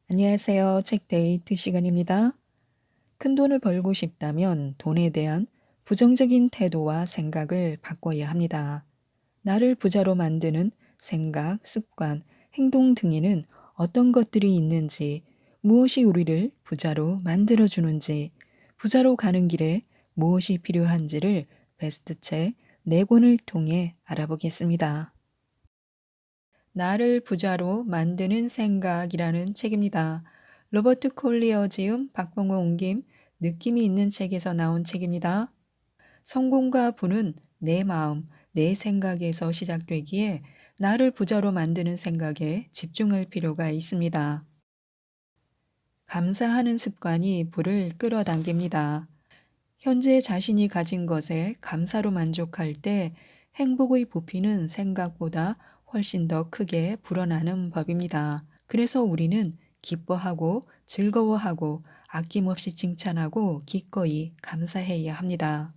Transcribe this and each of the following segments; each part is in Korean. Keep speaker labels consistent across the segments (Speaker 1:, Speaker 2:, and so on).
Speaker 1: 안녕하세요. 책데이트 시간입니다. 큰돈을 벌고 싶다면 돈에 대한 부정적인 태도와 생각을 바꿔야 합니다. 나를 부자로 만드는 생각, 습관, 행동 등에는 어떤 것들이 있는지, 무엇이 우리를 부자로 만들어주는지, 부자로 가는 길에 무엇이 필요한지를 베스트 책 4권을 통해 알아보겠습니다. 나를 부자로 만드는 생각이라는 책입니다. 로버트 콜리어 지음, 박봉호 옮김, 느낌이 있는 책에서 나온 책입니다. 성공과 부는 내 마음, 내 생각에서 시작되기에 나를 부자로 만드는 생각에 집중할 필요가 있습니다. 감사하는 습관이 부를 끌어당깁니다. 현재 자신이 가진 것에 감사로 만족할 때 행복의 부피는 생각보다 훨씬 더 크게 불어나는 법입니다. 그래서 우리는 기뻐하고 즐거워하고 아낌없이 칭찬하고 기꺼이 감사해야 합니다.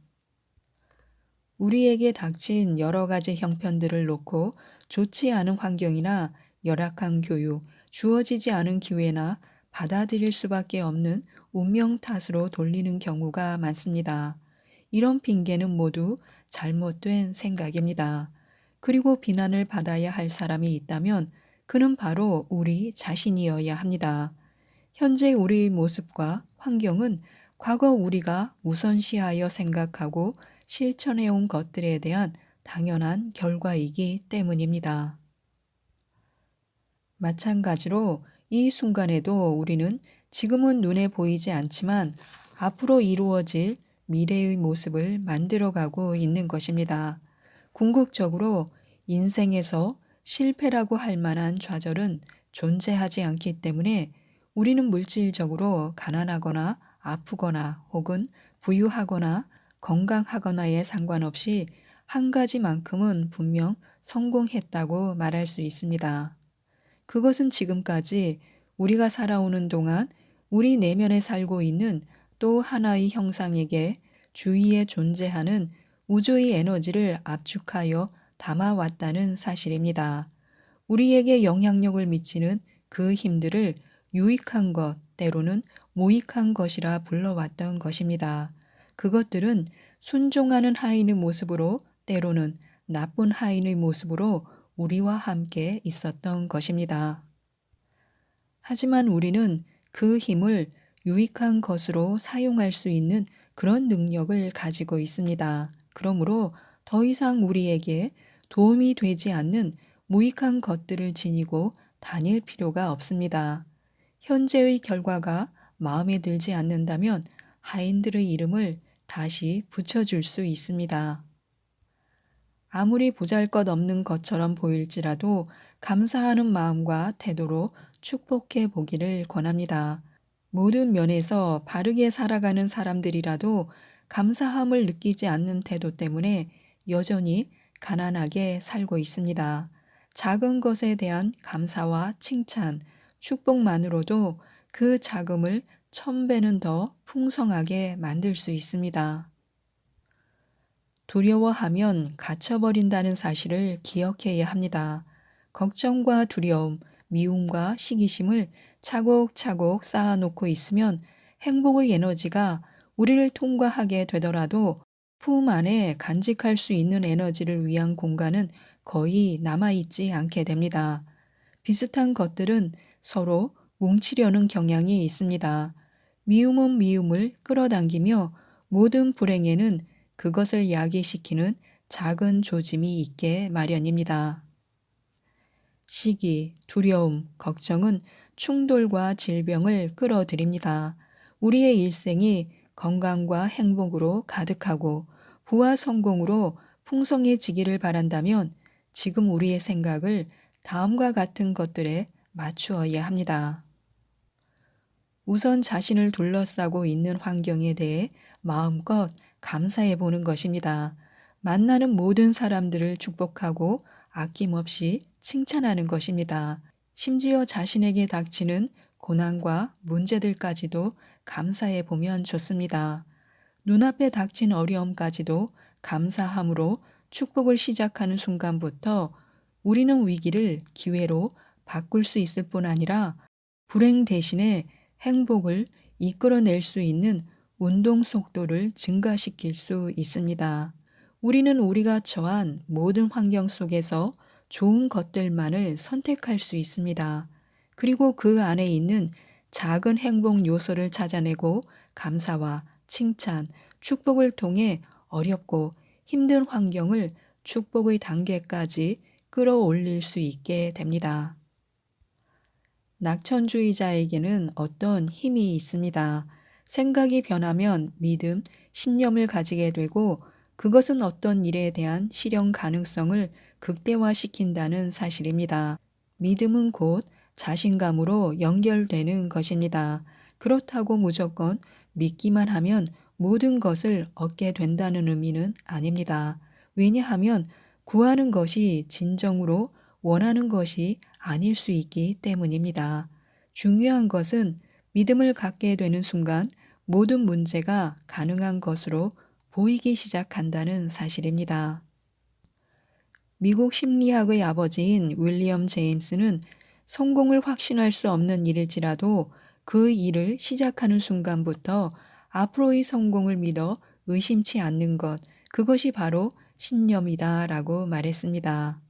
Speaker 1: 우리에게 닥친 여러 가지 형편들을 놓고 좋지 않은 환경이나 열악한 교육, 주어지지 않은 기회나 받아들일 수밖에 없는 운명 탓으로 돌리는 경우가 많습니다. 이런 핑계는 모두 잘못된 생각입니다. 그리고 비난을 받아야 할 사람이 있다면 그는 바로 우리 자신이어야 합니다. 현재 우리의 모습과 환경은 과거 우리가 우선시하여 생각하고 실천해온 것들에 대한 당연한 결과이기 때문입니다. 마찬가지로 이 순간에도 우리는 지금은 눈에 보이지 않지만 앞으로 이루어질 미래의 모습을 만들어가고 있는 것입니다. 궁극적으로 인생에서 실패라고 할 만한 좌절은 존재하지 않기 때문에 우리는 물질적으로 가난하거나 아프거나 혹은 부유하거나 건강하거나에 상관없이 한 가지만큼은 분명 성공했다고 말할 수 있습니다. 그것은 지금까지 우리가 살아오는 동안 우리 내면에 살고 있는 또 하나의 형상에게 주위에 존재하는 우주의 에너지를 압축하여 담아왔다는 사실입니다. 우리에게 영향력을 미치는 그 힘들을 유익한 것, 때로는 무익한 것이라 불러왔던 것입니다. 그것들은 순종하는 하인의 모습으로 때로는 나쁜 하인의 모습으로 우리와 함께 있었던 것입니다. 하지만 우리는 그 힘을 유익한 것으로 사용할 수 있는 그런 능력을 가지고 있습니다. 그러므로 더 이상 우리에게 도움이 되지 않는 무익한 것들을 지니고 다닐 필요가 없습니다. 현재의 결과가 마음에 들지 않는다면 하인들의 이름을 다시 붙여줄 수 있습니다. 아무리 보잘것없는 것처럼 보일지라도 감사하는 마음과 태도로 축복해 보기를 권합니다. 모든 면에서 바르게 살아가는 사람들이라도 감사함을 느끼지 않는 태도 때문에 여전히 가난하게 살고 있습니다. 작은 것에 대한 감사와 칭찬, 축복만으로도 그 자금을 1000배는 더 풍성하게 만들 수 있습니다. 두려워하면 갇혀버린다는 사실을 기억해야 합니다. 걱정과 두려움, 미움과 시기심을 차곡차곡 쌓아놓고 있으면 행복의 에너지가 우리를 통과하게 되더라도 품 안에 간직할 수 있는 에너지를 위한 공간은 거의 남아있지 않게 됩니다. 비슷한 것들은 서로 뭉치려는 경향이 있습니다. 미움은 미움을 끌어당기며 모든 불행에는 그것을 야기시키는 작은 조짐이 있게 마련입니다. 시기, 두려움, 걱정은 충돌과 질병을 끌어들입니다. 우리의 일생이 건강과 행복으로 가득하고 부와 성공으로 풍성해지기를 바란다면 지금 우리의 생각을 다음과 같은 것들에 맞추어야 합니다. 우선 자신을 둘러싸고 있는 환경에 대해 마음껏 감사해 보는 것입니다. 만나는 모든 사람들을 축복하고 아낌없이 칭찬하는 것입니다. 심지어 자신에게 닥치는 고난과 문제들까지도 감사해 보면 좋습니다. 눈앞에 닥친 어려움까지도 감사함으로 축복을 시작하는 순간부터 우리는 위기를 기회로 바꿀 수 있을 뿐 아니라 불행 대신에 행복을 이끌어낼 수 있는 운동 속도를 증가시킬 수 있습니다. 우리는 우리가 처한 모든 환경 속에서 좋은 것들만을 선택할 수 있습니다. 그리고 그 안에 있는 작은 행복 요소를 찾아내고 감사와 칭찬, 축복을 통해 어렵고 힘든 환경을 축복의 단계까지 끌어올릴 수 있게 됩니다. 낙천주의자에게는 어떤 힘이 있습니다. 생각이 변하면 믿음, 신념을 가지게 되고 그것은 어떤 일에 대한 실현 가능성을 극대화시킨다는 사실입니다. 믿음은 곧 자신감으로 연결되는 것입니다. 그렇다고 무조건 믿기만 하면 모든 것을 얻게 된다는 의미는 아닙니다. 왜냐하면 구하는 것이 진정으로 원하는 것이 아닐 수 있기 때문입니다. 중요한 것은 믿음을 갖게 되는 순간 모든 문제가 가능한 것으로 보이기 시작한다는 사실입니다. 미국 심리학의 아버지인 윌리엄 제임스는 성공을 확신할 수 없는 일일지라도 그 일을 시작하는 순간부터 앞으로의 성공을 믿어 의심치 않는 것, 그것이 바로 신념이다 라고 말했습니다.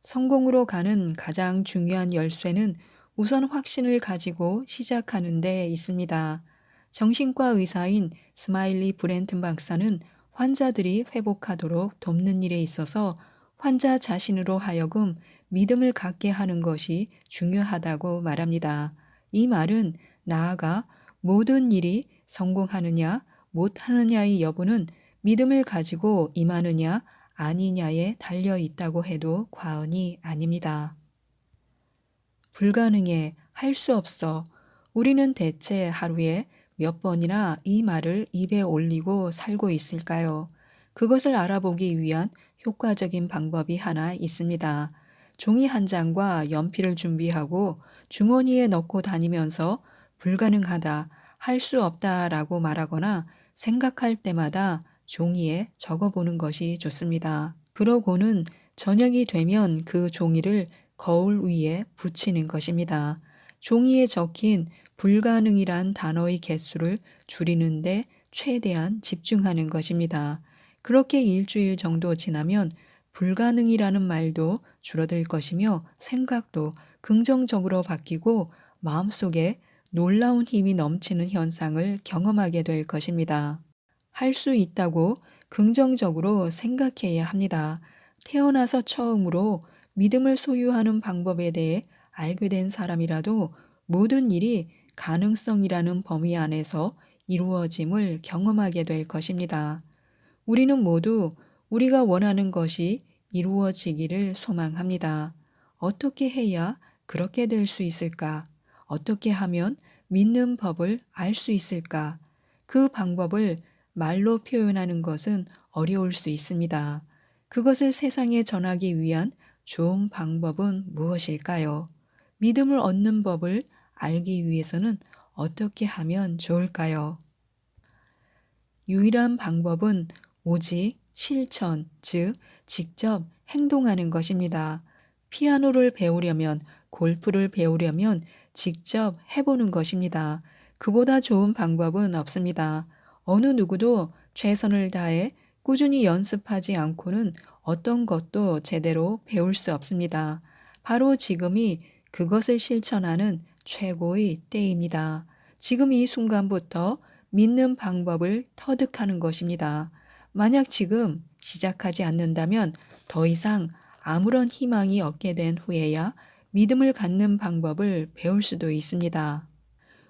Speaker 1: 성공으로 가는 가장 중요한 열쇠는 우선 확신을 가지고 시작하는 데 있습니다. 정신과 의사인 스마일리 브렌튼 박사는 환자들이 회복하도록 돕는 일에 있어서 환자 자신으로 하여금 믿음을 갖게 하는 것이 중요하다고 말합니다. 이 말은 나아가 모든 일이 성공하느냐 못하느냐의 여부는 믿음을 가지고 임하느냐 아니냐에 달려 있다고 해도 과언이 아닙니다. 불가능해, 할 수 없어. 우리는 대체 하루에 몇 번이나 이 말을 입에 올리고 살고 있을까요? 그것을 알아보기 위한 효과적인 방법이 하나 있습니다. 종이 한 장과 연필을 준비하고 주머니에 넣고 다니면서 불가능하다, 할 수 없다라고 말하거나 생각할 때마다 종이에 적어보는 것이 좋습니다. 그러고는 저녁이 되면 그 종이를 거울 위에 붙이는 것입니다. 종이에 적힌 불가능이란 단어의 개수를 줄이는데 최대한 집중하는 것입니다. 그렇게 일주일 정도 지나면 불가능이라는 말도 줄어들 것이며 생각도 긍정적으로 바뀌고 마음속에 놀라운 힘이 넘치는 현상을 경험하게 될 것입니다. 할 수 있다고 긍정적으로 생각해야 합니다. 태어나서 처음으로 믿음을 소유하는 방법에 대해 알게 된 사람이라도 모든 일이 가능성이라는 범위 안에서 이루어짐을 경험하게 될 것입니다. 우리는 모두 우리가 원하는 것이 이루어지기를 소망합니다. 어떻게 해야 그렇게 될 수 있을까? 어떻게 하면 믿는 법을 알 수 있을까? 그 방법을 말로 표현하는 것은 어려울 수 있습니다. 그것을 세상에 전하기 위한 좋은 방법은 무엇일까요? 믿음을 얻는 법을 알기 위해서는 어떻게 하면 좋을까요? 유일한 방법은 오직 실천, 즉, 직접 행동하는 것입니다. 피아노를 배우려면, 골프를 배우려면 직접 해보는 것입니다. 그보다 좋은 방법은 없습니다. 어느 누구도 최선을 다해 꾸준히 연습하지 않고는 어떤 것도 제대로 배울 수 없습니다. 바로 지금이 그것을 실천하는 최고의 때입니다. 지금 이 순간부터 믿는 방법을 터득하는 것입니다. 만약 지금 시작하지 않는다면 더 이상 아무런 희망이 없게 된 후에야 믿음을 갖는 방법을 배울 수도 있습니다.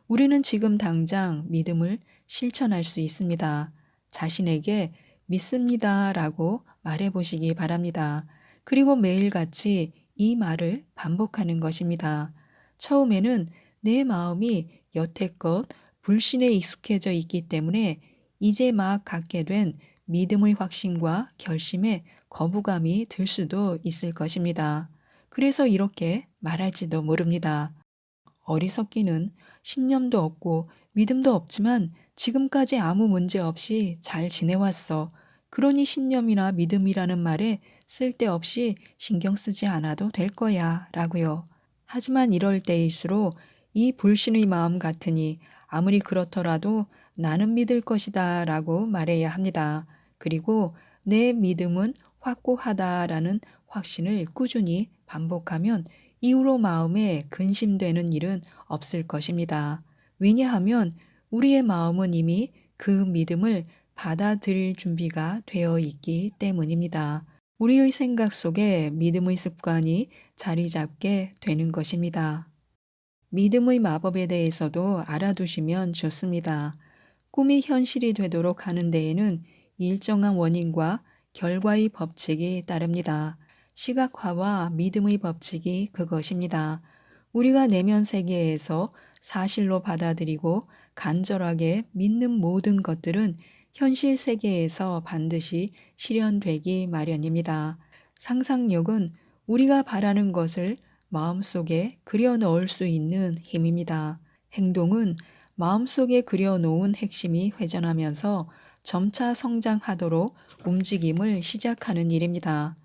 Speaker 1: 우리는 지금 당장 믿음을 실천할 수 있습니다. 자신에게 믿습니다 라고 말해 보시기 바랍니다. 그리고 매일같이 이 말을 반복하는 것입니다. 처음에는 내 마음이 여태껏 불신에 익숙해져 있기 때문에 이제 막 갖게 된 믿음의 확신과 결심에 거부감이 들 수도 있을 것입니다. 그래서 이렇게 말할지도 모릅니다. 어리석기는 신념도 없고 믿음도 없지만 지금까지 아무 문제 없이 잘 지내왔어. 그러니 신념이나 믿음이라는 말에 쓸데없이 신경 쓰지 않아도 될 거야 라고요. 하지만 이럴 때일수록 이 불신의 마음 같으니 아무리 그렇더라도 나는 믿을 것이다 라고 말해야 합니다. 그리고 내 믿음은 확고하다라는 확신을 꾸준히 반복하면 이후로 마음에 근심되는 일은 없을 것입니다. 왜냐하면 우리의 마음은 이미 그 믿음을 받아들일 준비가 되어 있기 때문입니다. 우리의 생각 속에 믿음의 습관이 자리 잡게 되는 것입니다. 믿음의 마법에 대해서도 알아두시면 좋습니다. 꿈이 현실이 되도록 하는 데에는 일정한 원인과 결과의 법칙이 따릅니다. 시각화와 믿음의 법칙이 그것입니다. 우리가 내면 세계에서 사실로 받아들이고 간절하게 믿는 모든 것들은 현실 세계에서 반드시 실현되기 마련입니다. 상상력은 우리가 바라는 것을 마음속에 그려 넣을 수 있는 힘입니다. 행동은 마음속에 그려놓은 핵심이 회전하면서 점차 성장하도록 움직임을 시작하는 일입니다.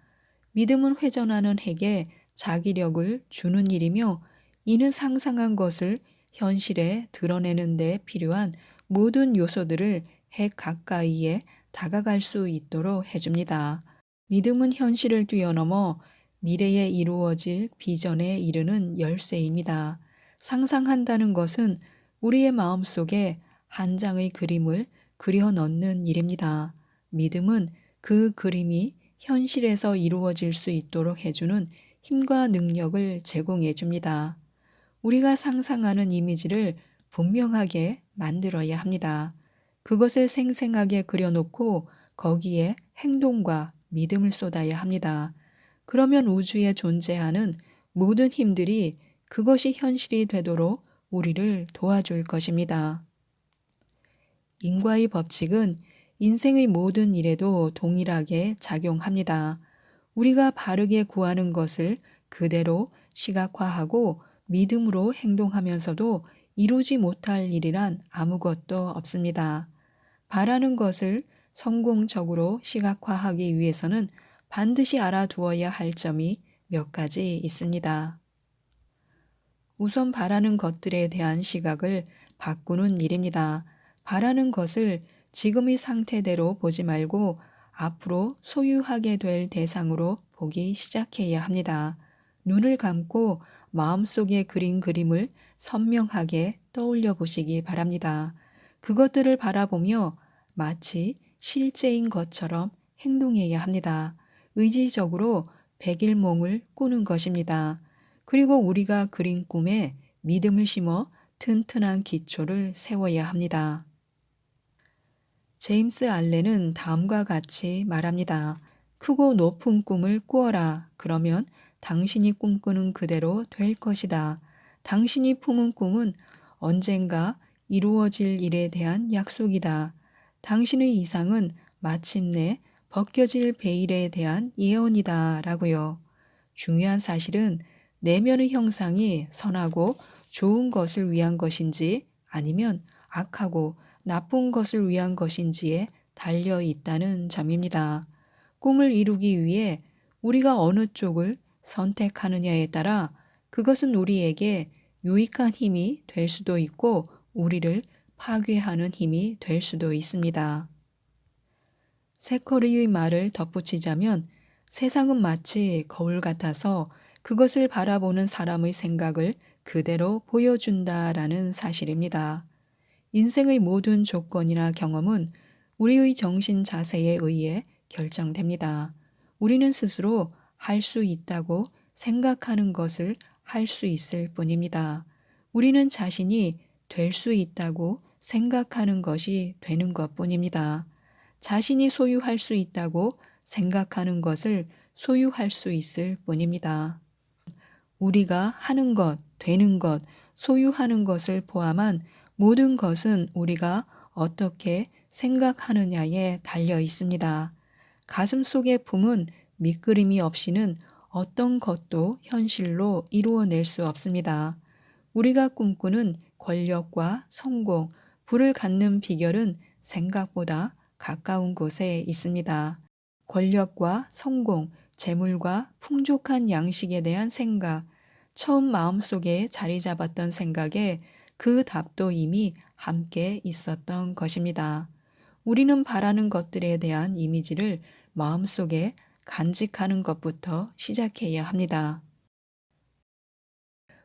Speaker 1: 믿음은 회전하는 핵에 자기력을 주는 일이며 이는 상상한 것을 현실에 드러내는 데 필요한 모든 요소들을 핵 가까이에 다가갈 수 있도록 해줍니다. 믿음은 현실을 뛰어넘어 미래에 이루어질 비전에 이르는 열쇠입니다. 상상한다는 것은 우리의 마음속에 한 장의 그림을 그려 넣는 일입니다. 믿음은 그 그림이 현실에서 이루어질 수 있도록 해주는 힘과 능력을 제공해 줍니다. 우리가 상상하는 이미지를 분명하게 만들어야 합니다. 그것을 생생하게 그려놓고 거기에 행동과 믿음을 쏟아야 합니다. 그러면 우주에 존재하는 모든 힘들이 그것이 현실이 되도록 우리를 도와줄 것입니다. 인과의 법칙은 인생의 모든 일에도 동일하게 작용합니다. 우리가 바르게 구하는 것을 그대로 시각화하고 믿음으로 행동하면서도 이루지 못할 일이란 아무것도 없습니다. 바라는 것을 성공적으로 시각화하기 위해서는 반드시 알아두어야 할 점이 몇 가지 있습니다. 우선 바라는 것들에 대한 시각을 바꾸는 일입니다. 바라는 것을 지금의 상태대로 보지 말고 앞으로 소유하게 될 대상으로 보기 시작해야 합니다. 눈을 감고 마음속에 그린 그림을 선명하게 떠올려 보시기 바랍니다. 그것들을 바라보며 마치 실제인 것처럼 행동해야 합니다. 의지적으로 백일몽을 꾸는 것입니다. 그리고 우리가 그린 꿈에 믿음을 심어 튼튼한 기초를 세워야 합니다. 제임스 알렌은 다음과 같이 말합니다. 크고 높은 꿈을 꾸어라. 그러면 당신이 꿈꾸는 그대로 될 것이다. 당신이 품은 꿈은 언젠가 이루어질 일에 대한 약속이다. 당신의 이상은 마침내 벗겨질 베일에 대한 예언이다. 라고요. 중요한 사실은 내면의 형상이 선하고 좋은 것을 위한 것인지 아니면 악하고 나쁜 것을 위한 것인지에 달려 있다는 점입니다. 꿈을 이루기 위해 우리가 어느 쪽을 선택하느냐에 따라 그것은 우리에게 유익한 힘이 될 수도 있고 우리를 파괴하는 힘이 될 수도 있습니다. 세커리의 말을 덧붙이자면 세상은 마치 거울 같아서 그것을 바라보는 사람의 생각을 그대로 보여준다라는 사실입니다. 인생의 모든 조건이나 경험은 우리의 정신 자세에 의해 결정됩니다. 우리는 스스로 할 수 있다고 생각하는 것을 할 수 있을 뿐입니다. 우리는 자신이 될 수 있다고 생각하는 것이 되는 것 뿐입니다. 자신이 소유할 수 있다고 생각하는 것을 소유할 수 있을 뿐입니다. 우리가 하는 것, 되는 것, 소유하는 것을 포함한 모든 것은 우리가 어떻게 생각하느냐에 달려 있습니다. 가슴 속의 품은 밑그림이 없이는 어떤 것도 현실로 이루어낼 수 없습니다. 우리가 꿈꾸는 권력과 성공, 부를 갖는 비결은 생각보다 가까운 곳에 있습니다. 권력과 성공, 재물과 풍족한 양식에 대한 생각, 처음 마음속에 자리 잡았던 생각에 그 답도 이미 함께 있었던 것입니다. 우리는 바라는 것들에 대한 이미지를 마음속에 간직하는 것부터 시작해야 합니다.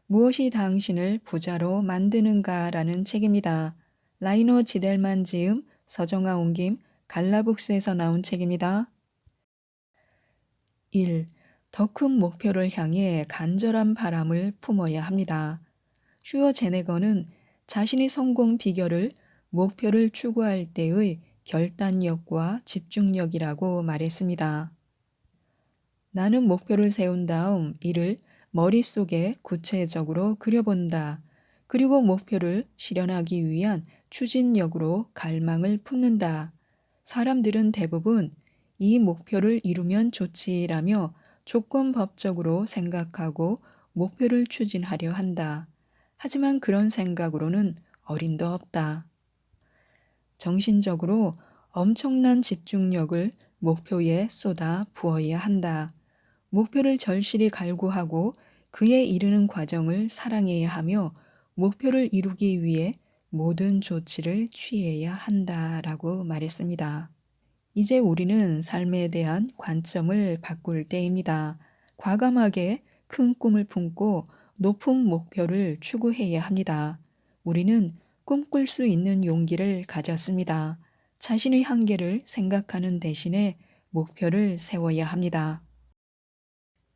Speaker 1: 무엇이 당신을 부자로 만드는가라는 책입니다. 라이너 지델만 지음, 서정아 옮김, 갈라북스에서 나온 책입니다. 1. 더 큰 목표를 향해 간절한 바람을 품어야 합니다. 슈어제네거는 자신의 성공 비결을 목표를 추구할 때의 결단력과 집중력이라고 말했습니다. 나는 목표를 세운 다음 이를 머릿속에 구체적으로 그려본다. 그리고 목표를 실현하기 위한 추진력으로 갈망을 품는다. 사람들은 대부분 이 목표를 이루면 좋지라며 조건법적으로 생각하고 목표를 추진하려 한다. 하지만 그런 생각으로는 어림도 없다. 정신적으로 엄청난 집중력을 목표에 쏟아 부어야 한다. 목표를 절실히 갈구하고 그에 이르는 과정을 사랑해야 하며 목표를 이루기 위해 모든 조치를 취해야 한다라고 말했습니다. 이제 우리는 삶에 대한 관점을 바꿀 때입니다. 과감하게 큰 꿈을 품고 높은 목표를 추구해야 합니다. 우리는 꿈꿀 수 있는 용기를 가졌습니다. 자신의 한계를 생각하는 대신에 목표를 세워야 합니다.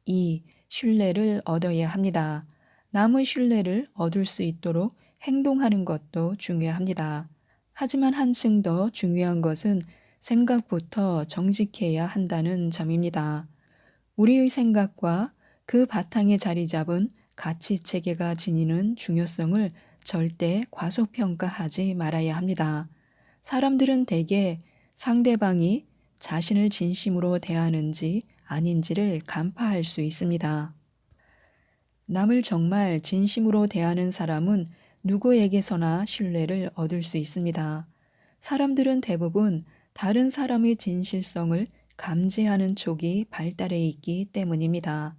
Speaker 1: 2. 신뢰를 얻어야 합니다. 남의 신뢰를 얻을 수 있도록 행동하는 것도 중요합니다. 하지만 한층 더 중요한 것은 생각부터 정직해야 한다는 점입니다. 우리의 생각과 그 바탕에 자리 잡은 가치 체계가 지니는 중요성을 절대 과소평가하지 말아야 합니다. 사람들은 대개 상대방이 자신을 진심으로 대하는지 아닌지를 간파할 수 있습니다. 남을 정말 진심으로 대하는 사람은 누구에게서나 신뢰를 얻을 수 있습니다. 사람들은 대부분 다른 사람의 진실성을 감지하는 촉이 발달해 있기 때문입니다.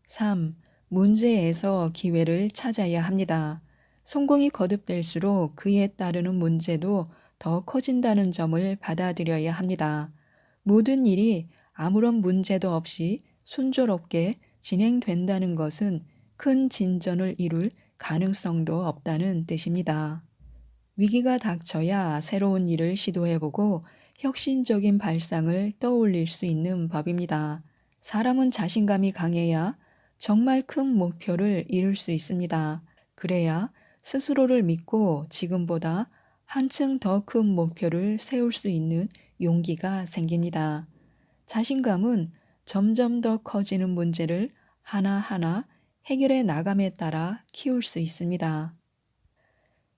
Speaker 1: 3. 문제에서 기회를 찾아야 합니다. 성공이 거듭될수록 그에 따르는 문제도 더 커진다는 점을 받아들여야 합니다. 모든 일이 아무런 문제도 없이 순조롭게 진행된다는 것은 큰 진전을 이룰 가능성도 없다는 뜻입니다. 위기가 닥쳐야 새로운 일을 시도해보고 혁신적인 발상을 떠올릴 수 있는 법입니다. 사람은 자신감이 강해야 정말 큰 목표를 이룰 수 있습니다. 그래야 스스로를 믿고 지금보다 한층 더 큰 목표를 세울 수 있는 용기가 생깁니다. 자신감은 점점 더 커지는 문제를 하나하나 해결해 나감에 따라 키울 수 있습니다.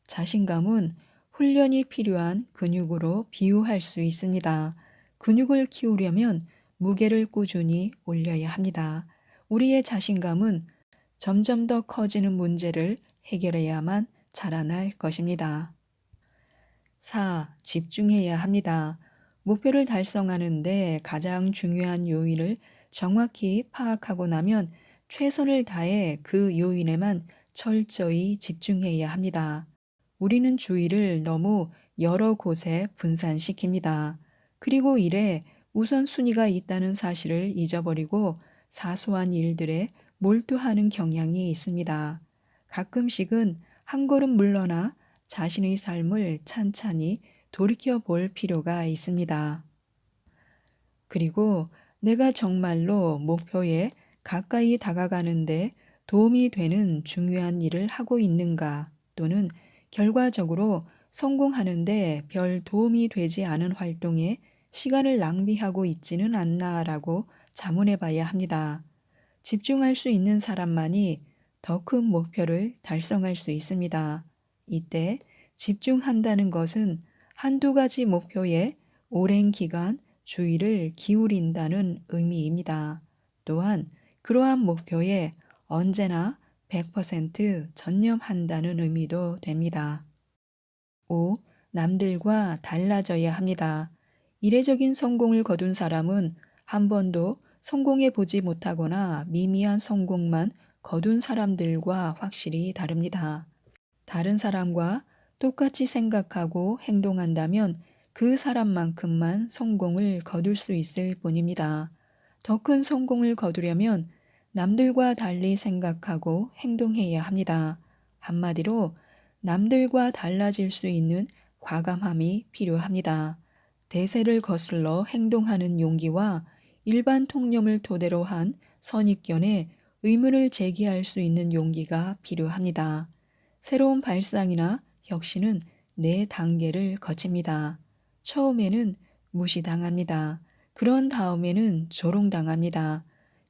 Speaker 1: 자신감은 훈련이 필요한 근육으로 비유할 수 있습니다. 근육을 키우려면 무게를 꾸준히 올려야 합니다. 우리의 자신감은 점점 더 커지는 문제를 해결해야만 자라날 것입니다. 4. 집중해야 합니다. 목표를 달성하는데 가장 중요한 요인을 정확히 파악하고 나면 최선을 다해 그 요인에만 철저히 집중해야 합니다. 우리는 주의를 너무 여러 곳에 분산시킵니다. 그리고 일에 우선순위가 있다는 사실을 잊어버리고 사소한 일들에 몰두하는 경향이 있습니다. 가끔씩은 한 걸음 물러나 자신의 삶을 찬찬히 돌이켜 볼 필요가 있습니다. 그리고 내가 정말로 목표에 가까이 다가가는데 도움이 되는 중요한 일을 하고 있는가, 또는 결과적으로 성공하는데 별 도움이 되지 않은 활동에 시간을 낭비하고 있지는 않나라고 자문해 봐야 합니다. 집중할 수 있는 사람만이 더 큰 목표를 달성할 수 있습니다. 이때 집중한다는 것은 한두 가지 목표에 오랜 기간 주의를 기울인다는 의미입니다. 또한 그러한 목표에 언제나 100% 전념한다는 의미도 됩니다. 5. 남들과 달라져야 합니다. 이례적인 성공을 거둔 사람은 한 번도 성공해 보지 못하거나 미미한 성공만 거둔 사람들과 확실히 다릅니다. 다른 사람과 똑같이 생각하고 행동한다면 그 사람만큼만 성공을 거둘 수 있을 뿐입니다. 더 큰 성공을 거두려면 남들과 달리 생각하고 행동해야 합니다. 한마디로 남들과 달라질 수 있는 과감함이 필요합니다. 대세를 거슬러 행동하는 용기와 일반 통념을 토대로 한 선입견에 의문을 제기할 수 있는 용기가 필요합니다. 새로운 발상이나 혁신은 네 단계를 거칩니다. 처음에는 무시당합니다. 그런 다음에는 조롱당합니다.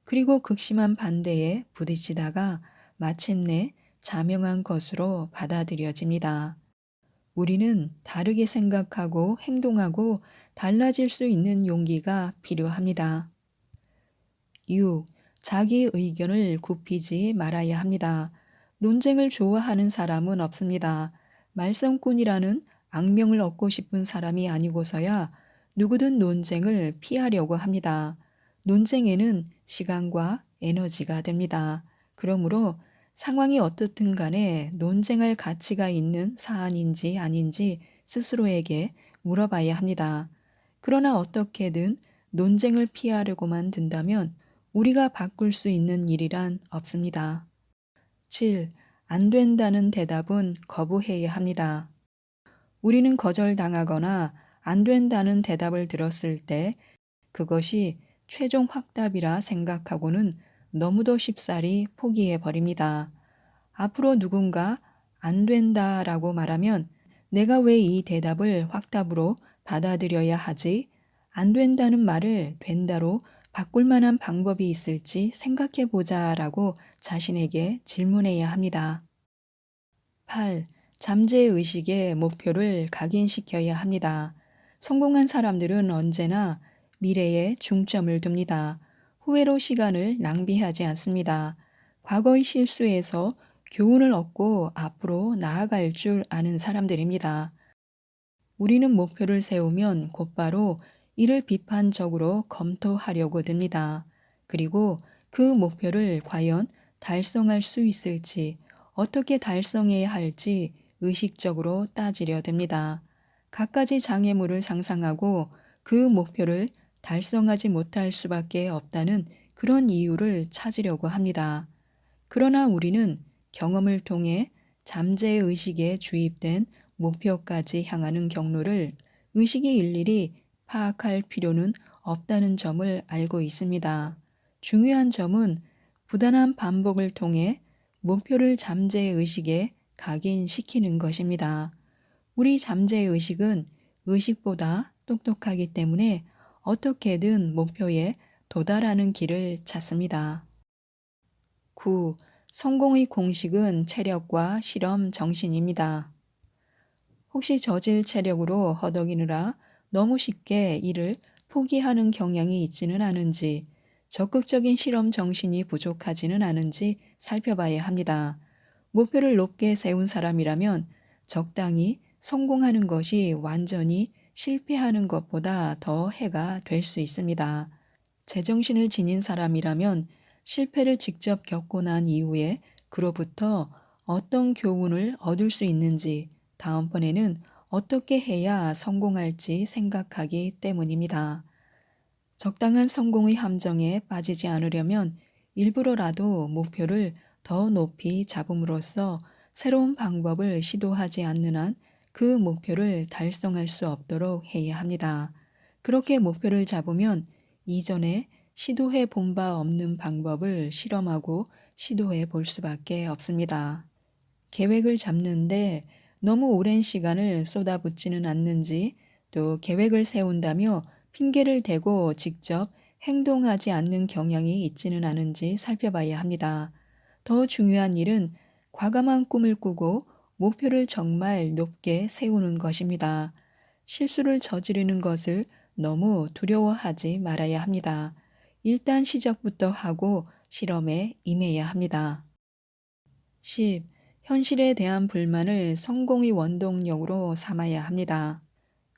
Speaker 1: 그리고 극심한 반대에 부딪히다가 마침내 자명한 것으로 받아들여집니다. 우리는 다르게 생각하고 행동하고 달라질 수 있는 용기가 필요합니다. 6. 자기 의견을 굽히지 말아야 합니다. 논쟁을 좋아하는 사람은 없습니다. 말썽꾼이라는 악명을 얻고 싶은 사람이 아니고서야 누구든 논쟁을 피하려고 합니다. 논쟁에는 시간과 에너지가 됩니다. 그러므로 상황이 어떻든 간에 논쟁할 가치가 있는 사안인지 아닌지 스스로에게 물어봐야 합니다. 그러나 어떻게든 논쟁을 피하려고만 든다면 우리가 바꿀 수 있는 일이란 없습니다. 7. 안 된다는 대답은 거부해야 합니다. 우리는 거절당하거나 안 된다는 대답을 들었을 때 그것이 최종 확답이라 생각하고는 너무도 쉽사리 포기해 버립니다. 앞으로 누군가 안 된다라고 말하면 내가 왜 이 대답을 확답으로 받아들여야 하지? 안 된다는 말을 된다로 바꿀 만한 방법이 있을지 생각해 보자라고 자신에게 질문해야 합니다. 8. 잠재의식의 목표를 각인시켜야 합니다. 성공한 사람들은 언제나 미래에 중점을 둡니다. 후회로 시간을 낭비하지 않습니다. 과거의 실수에서 교훈을 얻고 앞으로 나아갈 줄 아는 사람들입니다. 우리는 목표를 세우면 곧바로 이를 비판적으로 검토하려고 듭니다. 그리고 그 목표를 과연 달성할 수 있을지, 어떻게 달성해야 할지 의식적으로 따지려 듭니다. 갖가지 장애물을 상상하고 그 목표를 달성하지 못할 수밖에 없다는 그런 이유를 찾으려고 합니다. 그러나 우리는 경험을 통해 잠재의식에 주입된 목표까지 향하는 경로를 의식이 일일이 파악할 필요는 없다는 점을 알고 있습니다. 중요한 점은 부단한 반복을 통해 목표를 잠재의식에 각인시키는 것입니다. 우리 잠재의식은 의식보다 똑똑하기 때문에 어떻게든 목표에 도달하는 길을 찾습니다. 9. 성공의 공식은 체력과 실험 정신입니다. 혹시 저질 체력으로 허덕이느라 너무 쉽게 일을 포기하는 경향이 있지는 않은지, 적극적인 실험 정신이 부족하지는 않은지 살펴봐야 합니다. 목표를 높게 세운 사람이라면 적당히 성공하는 것이 완전히 실패하는 것보다 더 해가 될 수 있습니다. 제정신을 지닌 사람이라면 실패를 직접 겪고 난 이후에 그로부터 어떤 교훈을 얻을 수 있는지, 다음번에는 어떻게 해야 성공할지 생각하기 때문입니다. 적당한 성공의 함정에 빠지지 않으려면 일부러라도 목표를 더 높이 잡음으로써 새로운 방법을 시도하지 않는 한 그 목표를 달성할 수 없도록 해야 합니다. 그렇게 목표를 잡으면 이전에 시도해 본 바 없는 방법을 실험하고 시도해 볼 수밖에 없습니다. 계획을 잡는데 너무 오랜 시간을 쏟아붓지는 않는지, 또 계획을 세운다며 핑계를 대고 직접 행동하지 않는 경향이 있지는 않은지 살펴봐야 합니다. 더 중요한 일은 과감한 꿈을 꾸고 목표를 정말 높게 세우는 것입니다. 실수를 저지르는 것을 너무 두려워하지 말아야 합니다. 일단 시작부터 하고 실험에 임해야 합니다. 10. 현실에 대한 불만을 성공의 원동력으로 삼아야 합니다.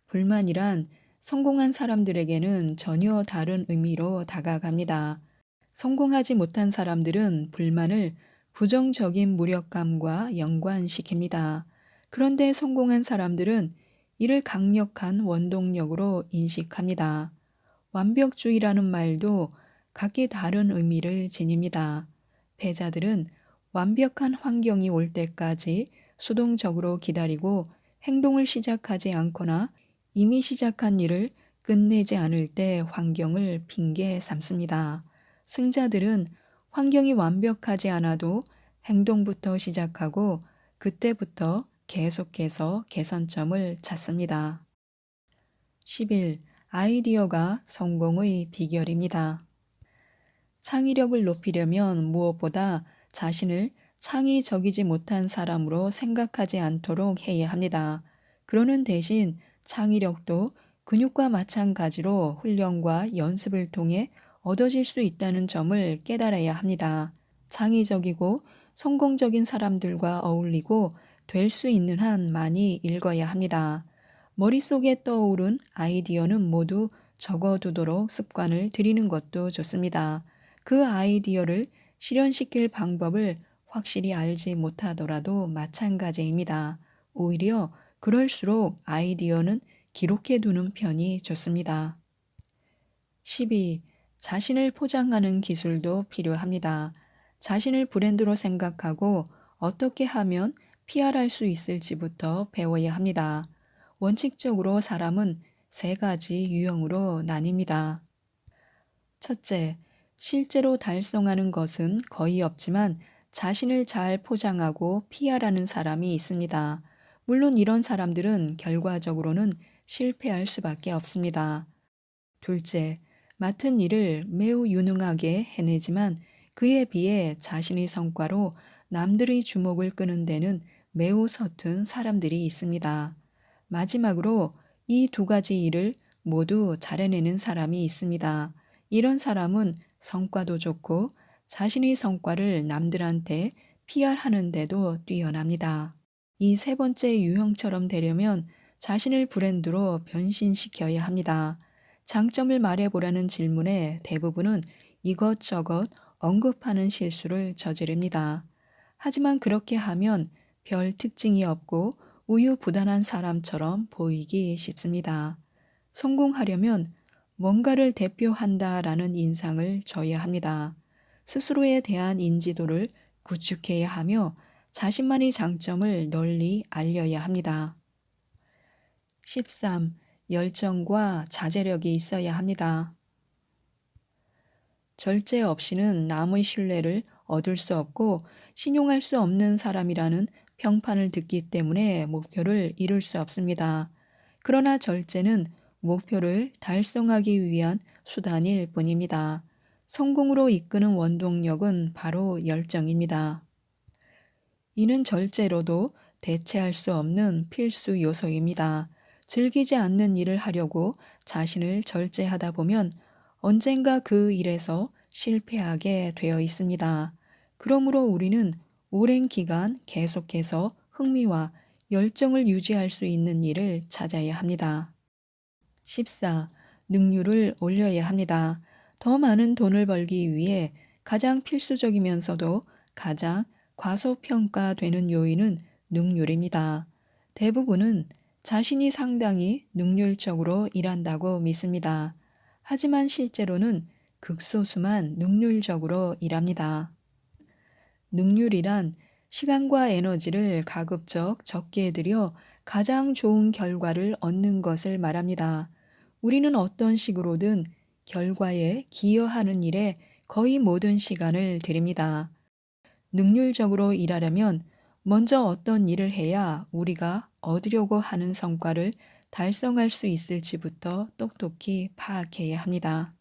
Speaker 1: 불만이란 성공한 사람들에게는 전혀 다른 의미로 다가갑니다. 성공하지 못한 사람들은 불만을 부정적인 무력감과 연관시킵니다. 그런데 성공한 사람들은 이를 강력한 원동력으로 인식합니다. 완벽주의라는 말도 각기 다른 의미를 지닙니다. 패자들은 완벽한 환경이 올 때까지 수동적으로 기다리고 행동을 시작하지 않거나 이미 시작한 일을 끝내지 않을 때 환경을 핑계 삼습니다. 승자들은 환경이 완벽하지 않아도 행동부터 시작하고 그때부터 계속해서 개선점을 찾습니다. 11. 아이디어가 성공의 비결입니다. 창의력을 높이려면 무엇보다 자신을 창의적이지 못한 사람으로 생각하지 않도록 해야 합니다. 그러는 대신 창의력도 근육과 마찬가지로 훈련과 연습을 통해 얻어질 수 있다는 점을 깨달아야 합니다. 창의적이고 성공적인 사람들과 어울리고 될 수 있는 한 많이 읽어야 합니다. 머릿속에 떠오른 아이디어는 모두 적어두도록 습관을 들이는 것도 좋습니다. 그 아이디어를 실현시킬 방법을 확실히 알지 못하더라도 마찬가지입니다. 오히려 그럴수록 아이디어는 기록해 두는 편이 좋습니다. 12. 자신을 포장하는 기술도 필요합니다. 자신을 브랜드로 생각하고 어떻게 하면 PR할 수 있을지부터 배워야 합니다. 원칙적으로 사람은 세 가지 유형으로 나뉩니다. 첫째, 실제로 달성하는 것은 거의 없지만 자신을 잘 포장하고 PR하는 사람이 있습니다. 물론 이런 사람들은 결과적으로는 실패할 수밖에 없습니다. 둘째, 맡은 일을 매우 유능하게 해내지만 그에 비해 자신의 성과로 남들의 주목을 끄는 데는 매우 서툰 사람들이 있습니다. 마지막으로 이 두 가지 일을 모두 잘해내는 사람이 있습니다. 이런 사람은 성과도 좋고 자신의 성과를 남들한테 PR하는데도 뛰어납니다. 이 세 번째 유형처럼 되려면 자신을 브랜드로 변신시켜야 합니다. 장점을 말해보라는 질문에 대부분은 이것저것 언급하는 실수를 저지릅니다. 하지만 그렇게 하면 별 특징이 없고 우유부단한 사람처럼 보이기 쉽습니다. 성공하려면 뭔가를 대표한다라는 인상을 줘야 합니다. 스스로에 대한 인지도를 구축해야 하며 자신만의 장점을 널리 알려야 합니다. 13. 열정과 자제력이 있어야 합니다. 절제 없이는 남의 신뢰를 얻을 수 없고 신용할 수 없는 사람이라는 평판을 듣기 때문에 목표를 이룰 수 없습니다. 그러나 절제는 목표를 달성하기 위한 수단일 뿐입니다. 성공으로 이끄는 원동력은 바로 열정입니다. 이는 절제로도 대체할 수 없는 필수 요소입니다. 즐기지 않는 일을 하려고 자신을 절제하다 보면 언젠가 그 일에서 실패하게 되어 있습니다. 그러므로 우리는 오랜 기간 계속해서 흥미와 열정을 유지할 수 있는 일을 찾아야 합니다. 14. 능률을 올려야 합니다. 더 많은 돈을 벌기 위해 가장 필수적이면서도 가장 과소평가되는 요인은 능률입니다. 대부분은 자신이 상당히 능률적으로 일한다고 믿습니다. 하지만 실제로는 극소수만 능률적으로 일합니다. 능률이란 시간과 에너지를 가급적 적게 들여 가장 좋은 결과를 얻는 것을 말합니다. 우리는 어떤 식으로든 결과에 기여하는 일에 거의 모든 시간을 들입니다. 능률적으로 일하려면 먼저 어떤 일을 해야 우리가 얻으려고 하는 성과를 달성할 수 있을지부터 똑똑히 파악해야 합니다.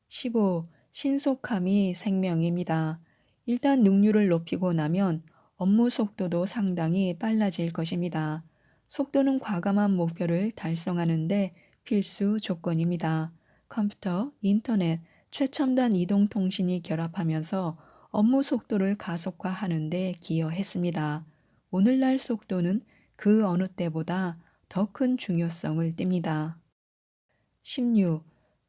Speaker 1: 15. 신속함이 생명입니다. 일단 능률을 높이고 나면 업무 속도도 상당히 빨라질 것입니다. 속도는 과감한 목표를 달성하는데 필수 조건입니다. 컴퓨터, 인터넷, 최첨단 이동통신이 결합하면서 업무 속도를 가속화하는 데 기여했습니다. 오늘날 속도는 그 어느 때보다 더 큰 중요성을 띱니다. 16.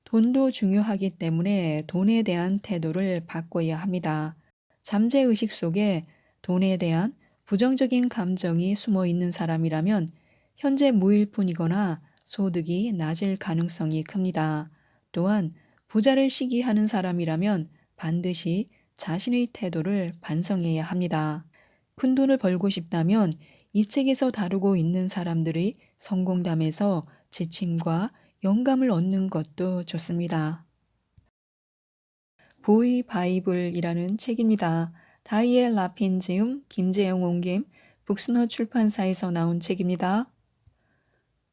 Speaker 1: 돈도 중요하기 때문에 돈에 대한 태도를 바꿔야 합니다. 잠재의식 속에 돈에 대한 부정적인 감정이 숨어 있는 사람이라면 현재 무일푼이거나 소득이 낮을 가능성이 큽니다. 또한 부자를 시기하는 사람이라면 반드시 자신의 태도를 반성해야 합니다. 큰 돈을 벌고 싶다면 이 책에서 다루고 있는 사람들의 성공담에서 지침과 영감을 얻는 것도 좋습니다. 보이 바이블이라는 책입니다. 다이엘 라핀 지음, 김재영 옮김, 북스너 출판사에서 나온 책입니다.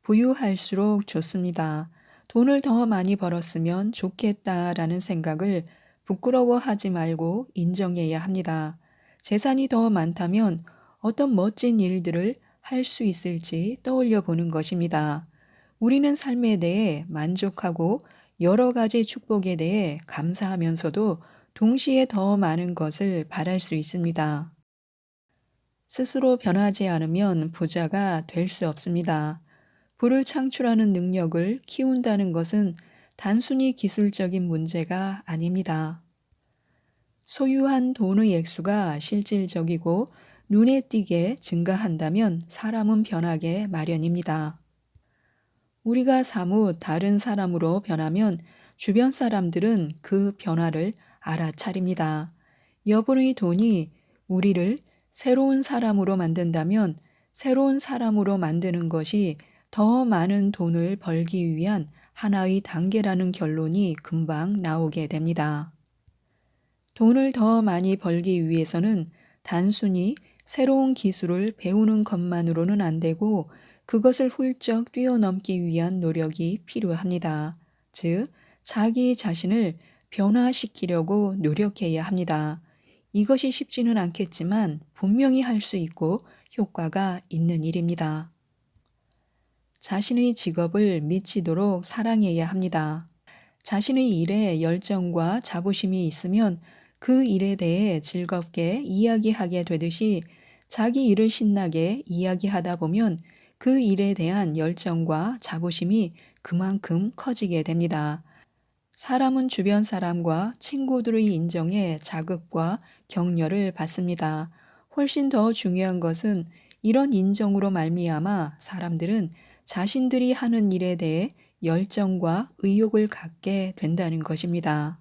Speaker 1: 부유할수록 좋습니다. 돈을 더 많이 벌었으면 좋겠다라는 생각을 부끄러워하지 말고 인정해야 합니다. 재산이 더 많다면 어떤 멋진 일들을 할 수 있을지 떠올려 보는 것입니다. 우리는 삶에 대해 만족하고 여러 가지 축복에 대해 감사하면서도 동시에 더 많은 것을 바랄 수 있습니다. 스스로 변하지 않으면 부자가 될 수 없습니다. 부를 창출하는 능력을 키운다는 것은 단순히 기술적인 문제가 아닙니다. 소유한 돈의 액수가 실질적이고 눈에 띄게 증가한다면 사람은 변하게 마련입니다. 우리가 사뭇 다른 사람으로 변하면 주변 사람들은 그 변화를 알아차립니다. 여분의 돈이 우리를 새로운 사람으로 만든다면 새로운 사람으로 만드는 것이 더 많은 돈을 벌기 위한 하나의 단계라는 결론이 금방 나오게 됩니다. 돈을 더 많이 벌기 위해서는 단순히 새로운 기술을 배우는 것만으로는 안 되고 그것을 훌쩍 뛰어넘기 위한 노력이 필요합니다. 즉, 자기 자신을 변화시키려고 노력해야 합니다. 이것이 쉽지는 않겠지만 분명히 할 수 있고 효과가 있는 일입니다. 자신의 직업을 미치도록 사랑해야 합니다. 자신의 일에 열정과 자부심이 있으면 그 일에 대해 즐겁게 이야기하게 되듯이 자기 일을 신나게 이야기하다 보면 그 일에 대한 열정과 자부심이 그만큼 커지게 됩니다. 사람은 주변 사람과 친구들의 인정에 자극과 격려를 받습니다. 훨씬 더 중요한 것은 이런 인정으로 말미암아 사람들은 자신들이 하는 일에 대해 열정과 의욕을 갖게 된다는 것입니다.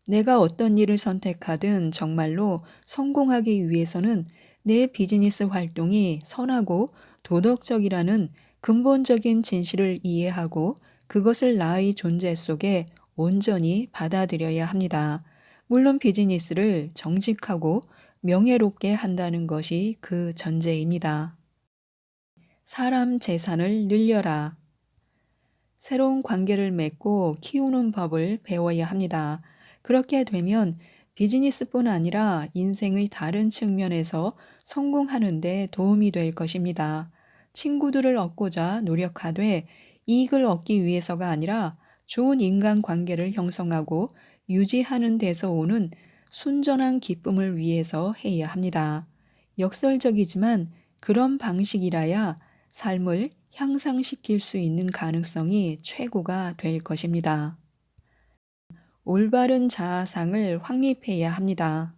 Speaker 1: 내가 어떤 일을 선택하든 정말로 성공하기 위해서는 내 비즈니스 활동이 선하고 도덕적이라는 근본적인 진실을 이해하고 그것을 나의 존재 속에 온전히 받아들여야 합니다. 물론 비즈니스를 정직하고 명예롭게 한다는 것이 그 전제입니다. 사람 재산을 늘려라. 새로운 관계를 맺고 키우는 법을 배워야 합니다. 그렇게 되면 비즈니스뿐 아니라 인생의 다른 측면에서 성공하는 데 도움이 될 것입니다. 친구들을 얻고자 노력하되 이익을 얻기 위해서가 아니라 좋은 인간 관계를 형성하고 유지하는 데서 오는 순전한 기쁨을 위해서 해야 합니다. 역설적이지만 그런 방식이라야 삶을 향상시킬 수 있는 가능성이 최고가 될 것입니다. 올바른 자아상을 확립해야 합니다.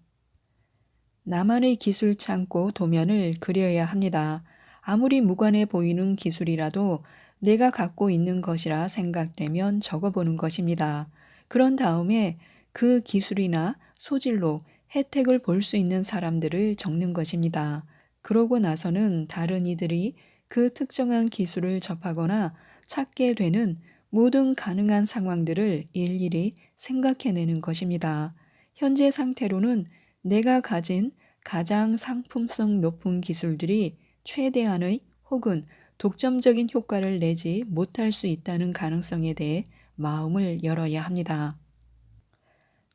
Speaker 1: 나만의 기술 창고 도면을 그려야 합니다. 아무리 무관해 보이는 기술이라도 내가 갖고 있는 것이라 생각되면 적어보는 것입니다. 그런 다음에 그 기술이나 소질로 혜택을 볼 수 있는 사람들을 적는 것입니다. 그러고 나서는 다른 이들이 그 특정한 기술을 접하거나 찾게 되는 모든 가능한 상황들을 일일이 생각해내는 것입니다. 현재 상태로는 내가 가진 가장 상품성 높은 기술들이 최대한의 혹은 독점적인 효과를 내지 못할 수 있다는 가능성에 대해 마음을 열어야 합니다.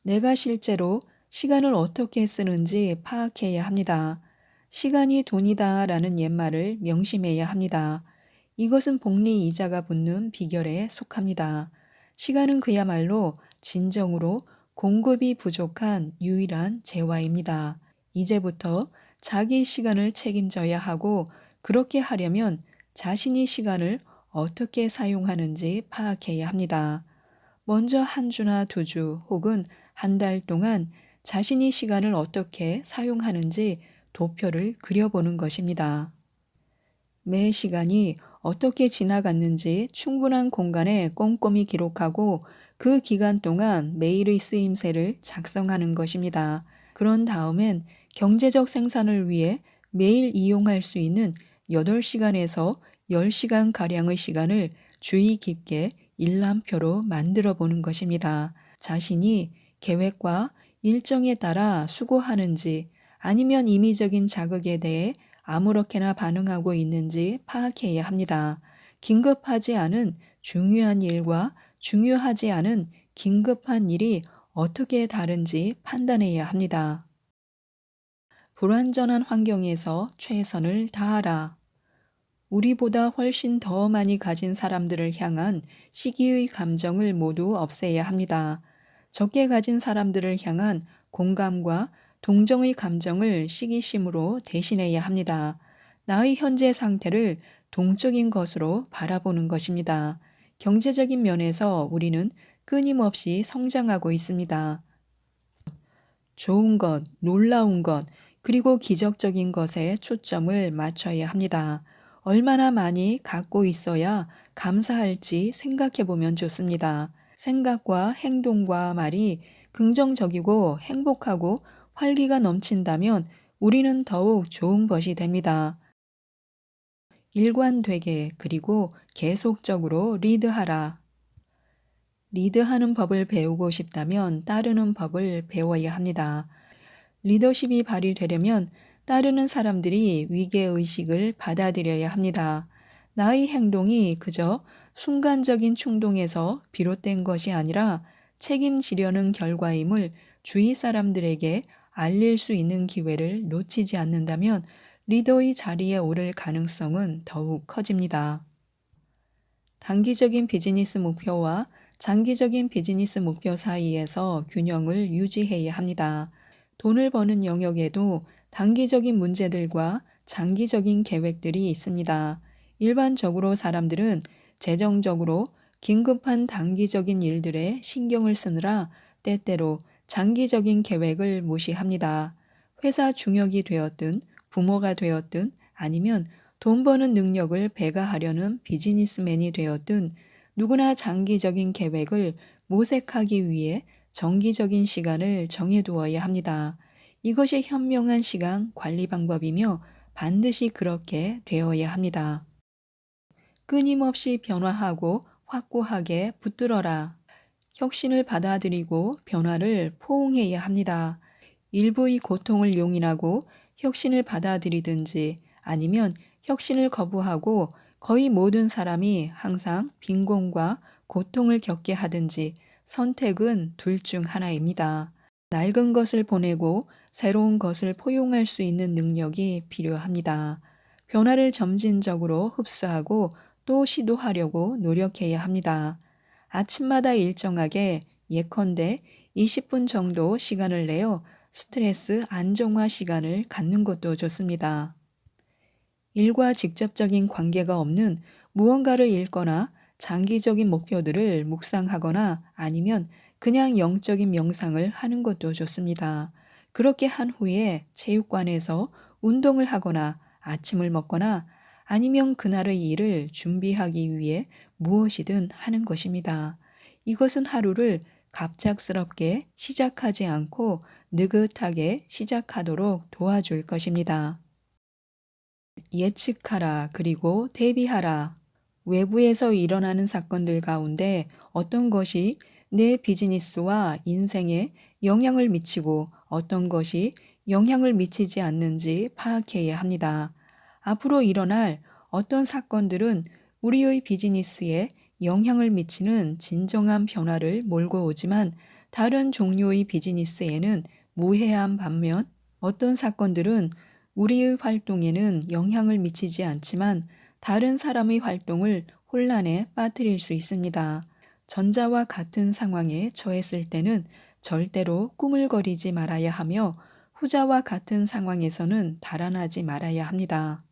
Speaker 1: 내가 실제로 시간을 어떻게 쓰는지 파악해야 합니다. 시간이 돈이다 라는 옛말을 명심해야 합니다. 이것은 복리 이자가 붙는 비결에 속합니다. 시간은 그야말로 진정으로 공급이 부족한 유일한 재화입니다. 이제부터 자기 시간을 책임져야 하고 그렇게 하려면 자신이 시간을 어떻게 사용하는지 파악해야 합니다. 먼저 한 주나 두 주 혹은 한 달 동안 자신이 시간을 어떻게 사용하는지 도표를 그려보는 것입니다. 매 시간이 어떻게 지나갔는지 충분한 공간에 꼼꼼히 기록하고 그 기간 동안 매일의 쓰임새를 작성하는 것입니다. 그런 다음엔 경제적 생산을 위해 매일 이용할 수 있는 8시간에서 10시간 가량의 시간을 주의 깊게 일람표로 만들어 보는 것입니다. 자신이 계획과 일정에 따라 수고하는지 아니면 임의적인 자극에 대해 아무렇게나 반응하고 있는지 파악해야 합니다. 긴급하지 않은 중요한 일과 중요하지 않은 긴급한 일이 어떻게 다른지 판단해야 합니다. 불완전한 환경에서 최선을 다하라. 우리보다 훨씬 더 많이 가진 사람들을 향한 시기의 감정을 모두 없애야 합니다. 적게 가진 사람들을 향한 공감과 동정의 감정을 시기심으로 대신해야 합니다. 나의 현재 상태를 동적인 것으로 바라보는 것입니다. 경제적인 면에서 우리는 끊임없이 성장하고 있습니다. 좋은 것, 놀라운 것, 그리고 기적적인 것에 초점을 맞춰야 합니다. 얼마나 많이 갖고 있어야 감사할지 생각해 보면 좋습니다. 생각과 행동과 말이 긍정적이고 행복하고 활기가 넘친다면 우리는 더욱 좋은 것이 됩니다. 일관되게 그리고 계속적으로 리드하라. 리드하는 법을 배우고 싶다면 따르는 법을 배워야 합니다. 리더십이 발휘되려면 따르는 사람들이 위계의식을 받아들여야 합니다. 나의 행동이 그저 순간적인 충동에서 비롯된 것이 아니라 책임지려는 결과임을 주위 사람들에게 알릴 수 있는 기회를 놓치지 않는다면 리더의 자리에 오를 가능성은 더욱 커집니다. 단기적인 비즈니스 목표와 장기적인 비즈니스 목표 사이에서 균형을 유지해야 합니다. 돈을 버는 영역에도 단기적인 문제들과 장기적인 계획들이 있습니다. 일반적으로 사람들은 재정적으로 긴급한 단기적인 일들에 신경을 쓰느라 때때로 장기적인 계획을 무시합니다. 회사 중역이 되었든 부모가 되었든 아니면 돈 버는 능력을 배가하려는 비즈니스맨이 되었든 누구나 장기적인 계획을 모색하기 위해 정기적인 시간을 정해두어야 합니다. 이것이 현명한 시간 관리 방법이며 반드시 그렇게 되어야 합니다. 끊임없이 변화하고 확고하게 붙들어라. 혁신을 받아들이고 변화를 포옹해야 합니다. 일부의 고통을 용인하고 혁신을 받아들이든지 아니면 혁신을 거부하고 거의 모든 사람이 항상 빈곤과 고통을 겪게 하든지 선택은 둘 중 하나입니다. 낡은 것을 보내고 새로운 것을 포용할 수 있는 능력이 필요합니다. 변화를 점진적으로 흡수하고 또 시도하려고 노력해야 합니다. 아침마다 일정하게 예컨대 20분 정도 시간을 내어 스트레스 안정화 시간을 갖는 것도 좋습니다. 일과 직접적인 관계가 없는 무언가를 읽거나 장기적인 목표들을 묵상하거나 아니면 그냥 영적인 명상을 하는 것도 좋습니다. 그렇게 한 후에 체육관에서 운동을 하거나 아침을 먹거나 아니면 그날의 일을 준비하기 위해 무엇이든 하는 것입니다. 이것은 하루를 갑작스럽게 시작하지 않고 느긋하게 시작하도록 도와줄 것입니다. 예측하라 그리고 대비하라. 외부에서 일어나는 사건들 가운데 어떤 것이 내 비즈니스와 인생에 영향을 미치고 어떤 것이 영향을 미치지 않는지 파악해야 합니다. 앞으로 일어날 어떤 사건들은 우리의 비즈니스에 영향을 미치는 진정한 변화를 몰고 오지만 다른 종류의 비즈니스에는 무해한 반면 어떤 사건들은 우리의 활동에는 영향을 미치지 않지만 다른 사람의 활동을 혼란에 빠뜨릴 수 있습니다. 전자와 같은 상황에 처했을 때는 절대로 꾸물거리지 말아야 하며 후자와 같은 상황에서는 달아나지 말아야 합니다.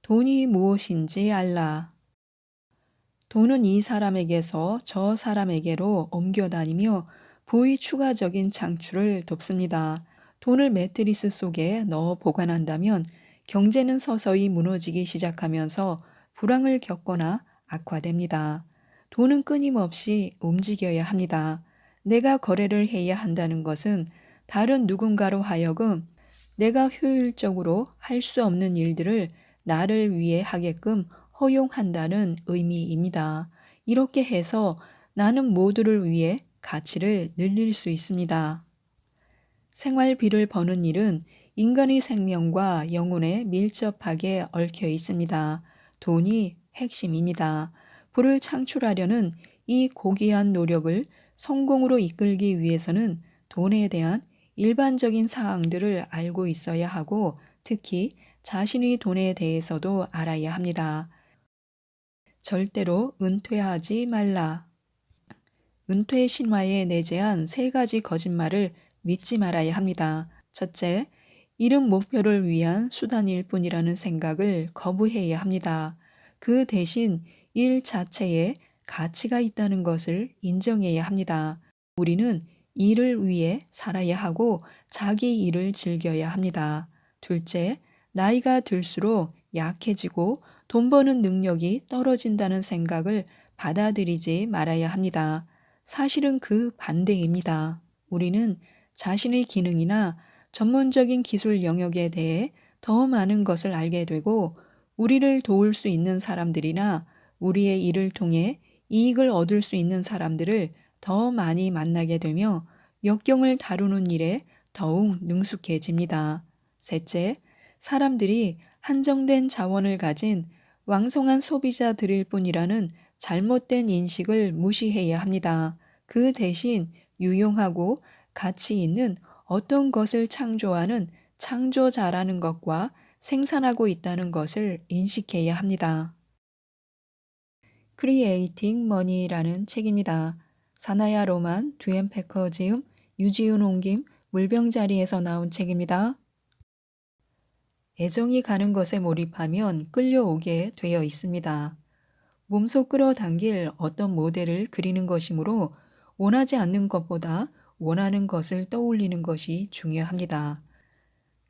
Speaker 1: 돈이 무엇인지 알라. 돈은 이 사람에게서 저 사람에게로 옮겨 다니며 부의 추가적인 창출을 돕습니다. 돈을 매트리스 속에 넣어 보관한다면 경제는 서서히 무너지기 시작하면서 불황을 겪거나 악화됩니다. 돈은 끊임없이 움직여야 합니다. 내가 거래를 해야 한다는 것은 다른 누군가로 하여금 내가 효율적으로 할 수 없는 일들을 나를 위해 하게끔 허용한다는 의미입니다. 이렇게 해서 나는 모두를 위해 가치를 늘릴 수 있습니다. 생활비를 버는 일은 인간의 생명과 영혼에 밀접하게 얽혀 있습니다. 돈이 핵심입니다. 부를 창출하려는 이 고귀한 노력을 성공으로 이끌기 위해서는 돈에 대한 일반적인 사항들을 알고 있어야 하고 특히 자신의 돈에 대해서도 알아야 합니다. 절대로 은퇴하지 말라. 은퇴 신화에 내재한 세 가지 거짓말을 믿지 말아야 합니다. 첫째, 이른 목표를 위한 수단일 뿐이라는 생각을 거부해야 합니다. 그 대신 일 자체에 가치가 있다는 것을 인정해야 합니다. 우리는 일을 위해 살아야 하고 자기 일을 즐겨야 합니다. 둘째, 나이가 들수록 약해지고 돈 버는 능력이 떨어진다는 생각을 받아들이지 말아야 합니다. 사실은 그 반대입니다. 우리는 자신의 기능이나 전문적인 기술 영역에 대해 더 많은 것을 알게 되고 우리를 도울 수 있는 사람들이나 우리의 일을 통해 이익을 얻을 수 있는 사람들을 더 많이 만나게 되며 역경을 다루는 일에 더욱 능숙해집니다. 셋째, 사람들이 한정된 자원을 가진 왕성한 소비자들일 뿐이라는 잘못된 인식을 무시해야 합니다. 그 대신 유용하고 가치 있는 어떤 것을 창조하는 창조자라는 것과 생산하고 있다는 것을 인식해야 합니다. Creating Money라는 책입니다. 사나야 로만, 듀앤 패커 지음, 유지훈 옮김, 물병자리에서 나온 책입니다. 애정이 가는 것에 몰입하면 끌려오게 되어 있습니다. 몸소 끌어당길 어떤 모델을 그리는 것이므로 원하지 않는 것보다 원하는 것을 떠올리는 것이 중요합니다.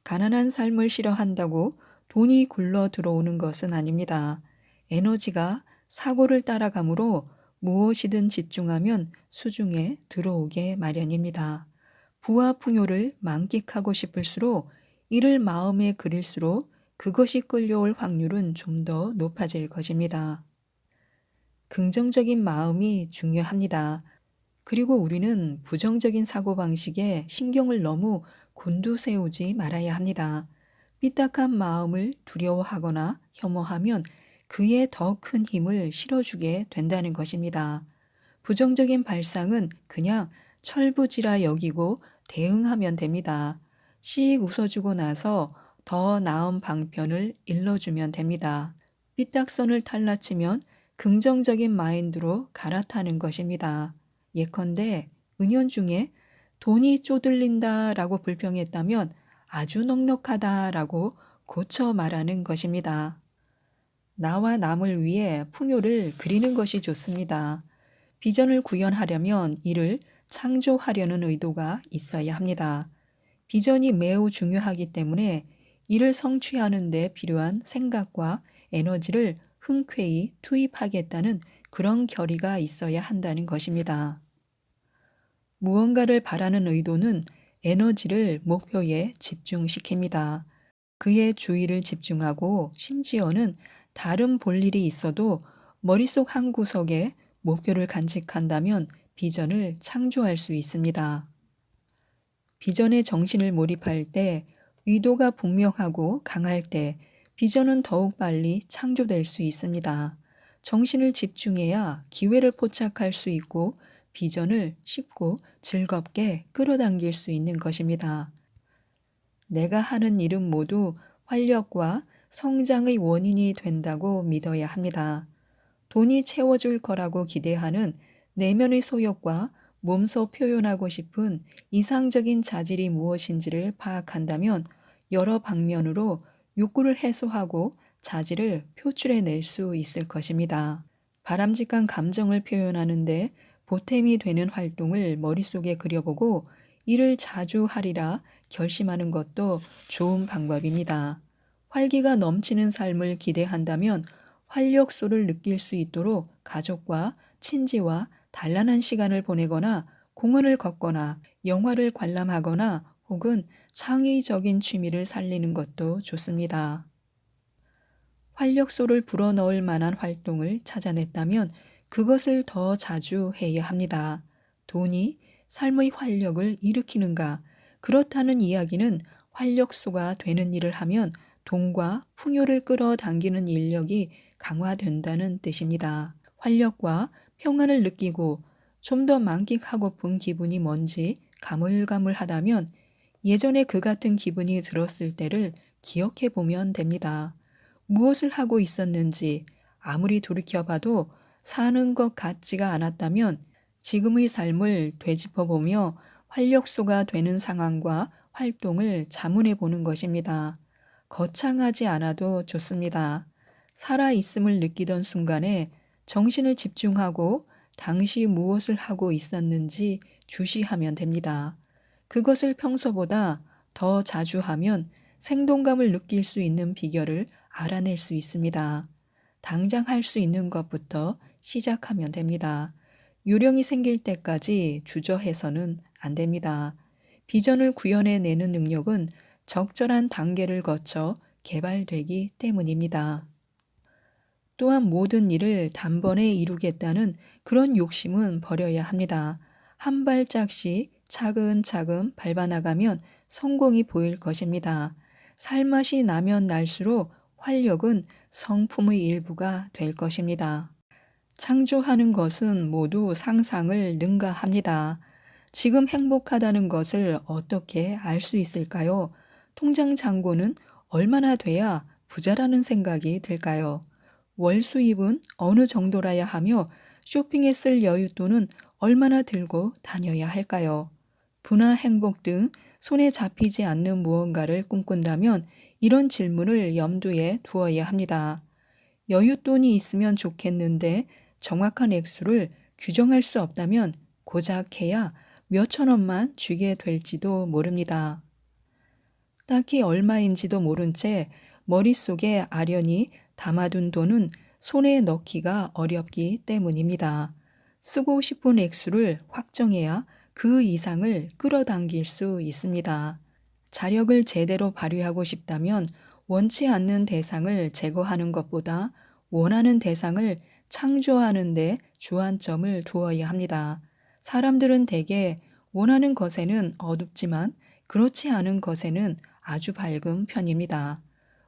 Speaker 1: 가난한 삶을 싫어한다고 돈이 굴러 들어오는 것은 아닙니다. 에너지가 사고를 따라가므로 무엇이든 집중하면 수중에 들어오게 마련입니다. 부와 풍요를 만끽하고 싶을수록 이를 마음에 그릴수록 그것이 끌려올 확률은 좀 더 높아질 것입니다. 긍정적인 마음이 중요합니다. 그리고 우리는 부정적인 사고방식에 신경을 너무 곤두세우지 말아야 합니다. 삐딱한 마음을 두려워하거나 혐오하면 그에 더 큰 힘을 실어주게 된다는 것입니다. 부정적인 발상은 그냥 철부지라 여기고 대응하면 됩니다. 씩 웃어주고 나서 더 나은 방편을 일러주면 됩니다. 삐딱선을 탈라치면 긍정적인 마인드로 갈아타는 것입니다. 예컨대 은연중에 돈이 쪼들린다라고 불평했다면 아주 넉넉하다라고 고쳐 말하는 것입니다. 나와 남을 위해 풍요를 그리는 것이 좋습니다. 비전을 구현하려면 이를 창조하려는 의도가 있어야 합니다. 비전이 매우 중요하기 때문에 이를 성취하는 데 필요한 생각과 에너지를 흔쾌히 투입하겠다는 그런 결의가 있어야 한다는 것입니다. 무언가를 바라는 의도는 에너지를 목표에 집중시킵니다. 그의 주의를 집중하고 심지어는 다른 볼일이 있어도 머릿속 한 구석에 목표를 간직한다면 비전을 창조할 수 있습니다. 비전에 정신을 몰입할 때, 의도가 분명하고 강할 때 비전은 더욱 빨리 창조될 수 있습니다. 정신을 집중해야 기회를 포착할 수 있고 비전을 쉽고 즐겁게 끌어당길 수 있는 것입니다. 내가 하는 일은 모두 활력과 성장의 원인이 된다고 믿어야 합니다. 돈이 채워줄 거라고 기대하는 내면의 소욕과 몸소 표현하고 싶은 이상적인 자질이 무엇인지를 파악한다면 여러 방면으로 욕구를 해소하고 자질을 표출해낼 수 있을 것입니다. 바람직한 감정을 표현하는데 보탬이 되는 활동을 머릿속에 그려보고 이를 자주 하리라 결심하는 것도 좋은 방법입니다. 활기가 넘치는 삶을 기대한다면 활력소를 느낄 수 있도록 가족과 친지와 단란한 시간을 보내거나 공원을 걷거나 영화를 관람하거나 혹은 창의적인 취미를 살리는 것도 좋습니다. 활력소를 불어넣을 만한 활동을 찾아냈다면 그것을 더 자주 해야 합니다. 돈이 삶의 활력을 일으키는가? 그렇다는 이야기는 활력소가 되는 일을 하면 돈과 풍요를 끌어당기는 인력이 강화된다는 뜻입니다. 활력과 평안을 느끼고 좀 더 만끽하고픈 기분이 뭔지 가물가물하다면 예전에 그 같은 기분이 들었을 때를 기억해 보면 됩니다. 무엇을 하고 있었는지 아무리 돌이켜봐도 사는 것 같지가 않았다면 지금의 삶을 되짚어보며 활력소가 되는 상황과 활동을 자문해 보는 것입니다. 거창하지 않아도 좋습니다. 살아있음을 느끼던 순간에 정신을 집중하고 당시 무엇을 하고 있었는지 주시하면 됩니다. 그것을 평소보다 더 자주 하면 생동감을 느낄 수 있는 비결을 알아낼 수 있습니다. 당장 할 수 있는 것부터 시작하면 됩니다. 요령이 생길 때까지 주저해서는 안 됩니다. 비전을 구현해내는 능력은 적절한 단계를 거쳐 개발되기 때문입니다. 또한 모든 일을 단번에 이루겠다는 그런 욕심은 버려야 합니다. 한 발짝씩 차근차근 밟아나가면 성공이 보일 것입니다. 살맛이 나면 날수록 활력은 성품의 일부가 될 것입니다. 창조하는 것은 모두 상상을 능가합니다. 지금 행복하다는 것을 어떻게 알 수 있을까요? 통장 잔고는 얼마나 돼야 부자라는 생각이 들까요? 월 수입은 어느 정도라야 하며 쇼핑에 쓸 여윳돈은 얼마나 들고 다녀야 할까요? 부나 행복 등 손에 잡히지 않는 무언가를 꿈꾼다면 이런 질문을 염두에 두어야 합니다. 여윳돈이 있으면 좋겠는데 정확한 액수를 규정할 수 없다면 고작 해야 몇천 원만 쥐게 될지도 모릅니다. 딱히 얼마인지도 모른 채 머릿속에 아련히 담아둔 돈은 손에 넣기가 어렵기 때문입니다. 쓰고 싶은 액수를 확정해야 그 이상을 끌어당길 수 있습니다. 자력을 제대로 발휘하고 싶다면 원치 않는 대상을 제거하는 것보다 원하는 대상을 창조하는 데 주안점을 두어야 합니다. 사람들은 대개 원하는 것에는 어둡지만 그렇지 않은 것에는 아주 밝은 편입니다.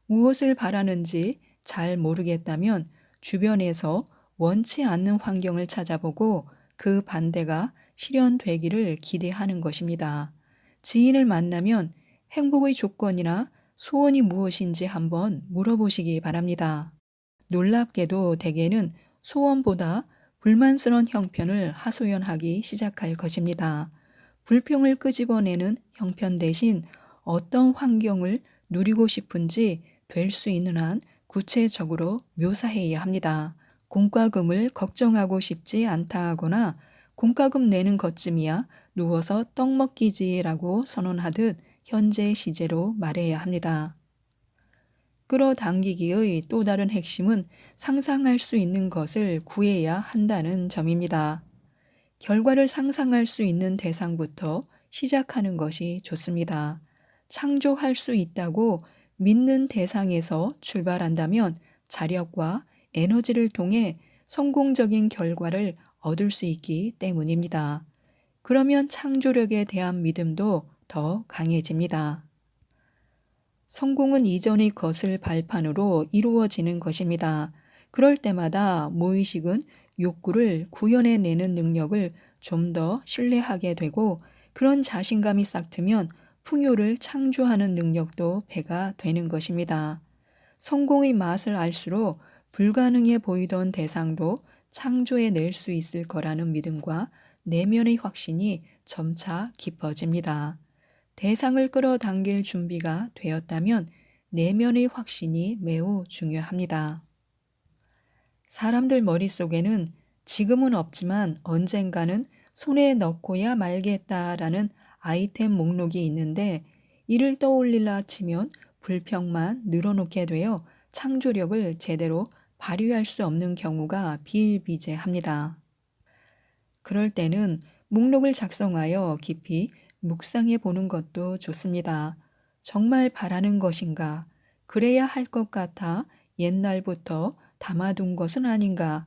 Speaker 1: 무엇을 바라는지 잘 모르겠다면 주변에서 원치 않는 환경을 찾아보고 그 반대가 실현되기를 기대하는 것입니다. 지인을 만나면 행복의 조건이나 소원이 무엇인지 한번 물어보시기 바랍니다. 놀랍게도 대개는 소원보다 불만스러운 형편을 하소연하기 시작할 것입니다. 불평을 끄집어내는 형편 대신 어떤 환경을 누리고 싶은지 될 수 있는 한 구체적으로 묘사해야 합니다. 공과금을 걱정하고 싶지 않다 하거나 공과금 내는 것쯤이야 누워서 떡 먹기지라고 선언하듯 현재 시제로 말해야 합니다. 끌어당기기의 또 다른 핵심은 상상할 수 있는 것을 구해야 한다는 점입니다. 결과를 상상할 수 있는 대상부터 시작하는 것이 좋습니다. 창조할 수 있다고 믿는 대상에서 출발한다면 자력과 에너지를 통해 성공적인 결과를 얻을 수 있기 때문입니다. 그러면 창조력에 대한 믿음도 더 강해집니다. 성공은 이전의 것을 발판으로 이루어지는 것입니다. 그럴 때마다 무의식은 욕구를 구현해내는 능력을 좀 더 신뢰하게 되고 그런 자신감이 싹트면 풍요를 창조하는 능력도 배가 되는 것입니다. 성공의 맛을 알수록 불가능해 보이던 대상도 창조해낼 수 있을 거라는 믿음과 내면의 확신이 점차 깊어집니다. 대상을 끌어당길 준비가 되었다면 내면의 확신이 매우 중요합니다. 사람들 머릿속에는 지금은 없지만 언젠가는 손에 넣고야 말겠다라는 아이템 목록이 있는데 이를 떠올리려 치면 불평만 늘어놓게 되어 창조력을 제대로 발휘할 수 없는 경우가 비일비재합니다. 그럴 때는 목록을 작성하여 깊이 묵상해 보는 것도 좋습니다. 정말 바라는 것인가? 그래야 할 것 같아 옛날부터 담아둔 것은 아닌가?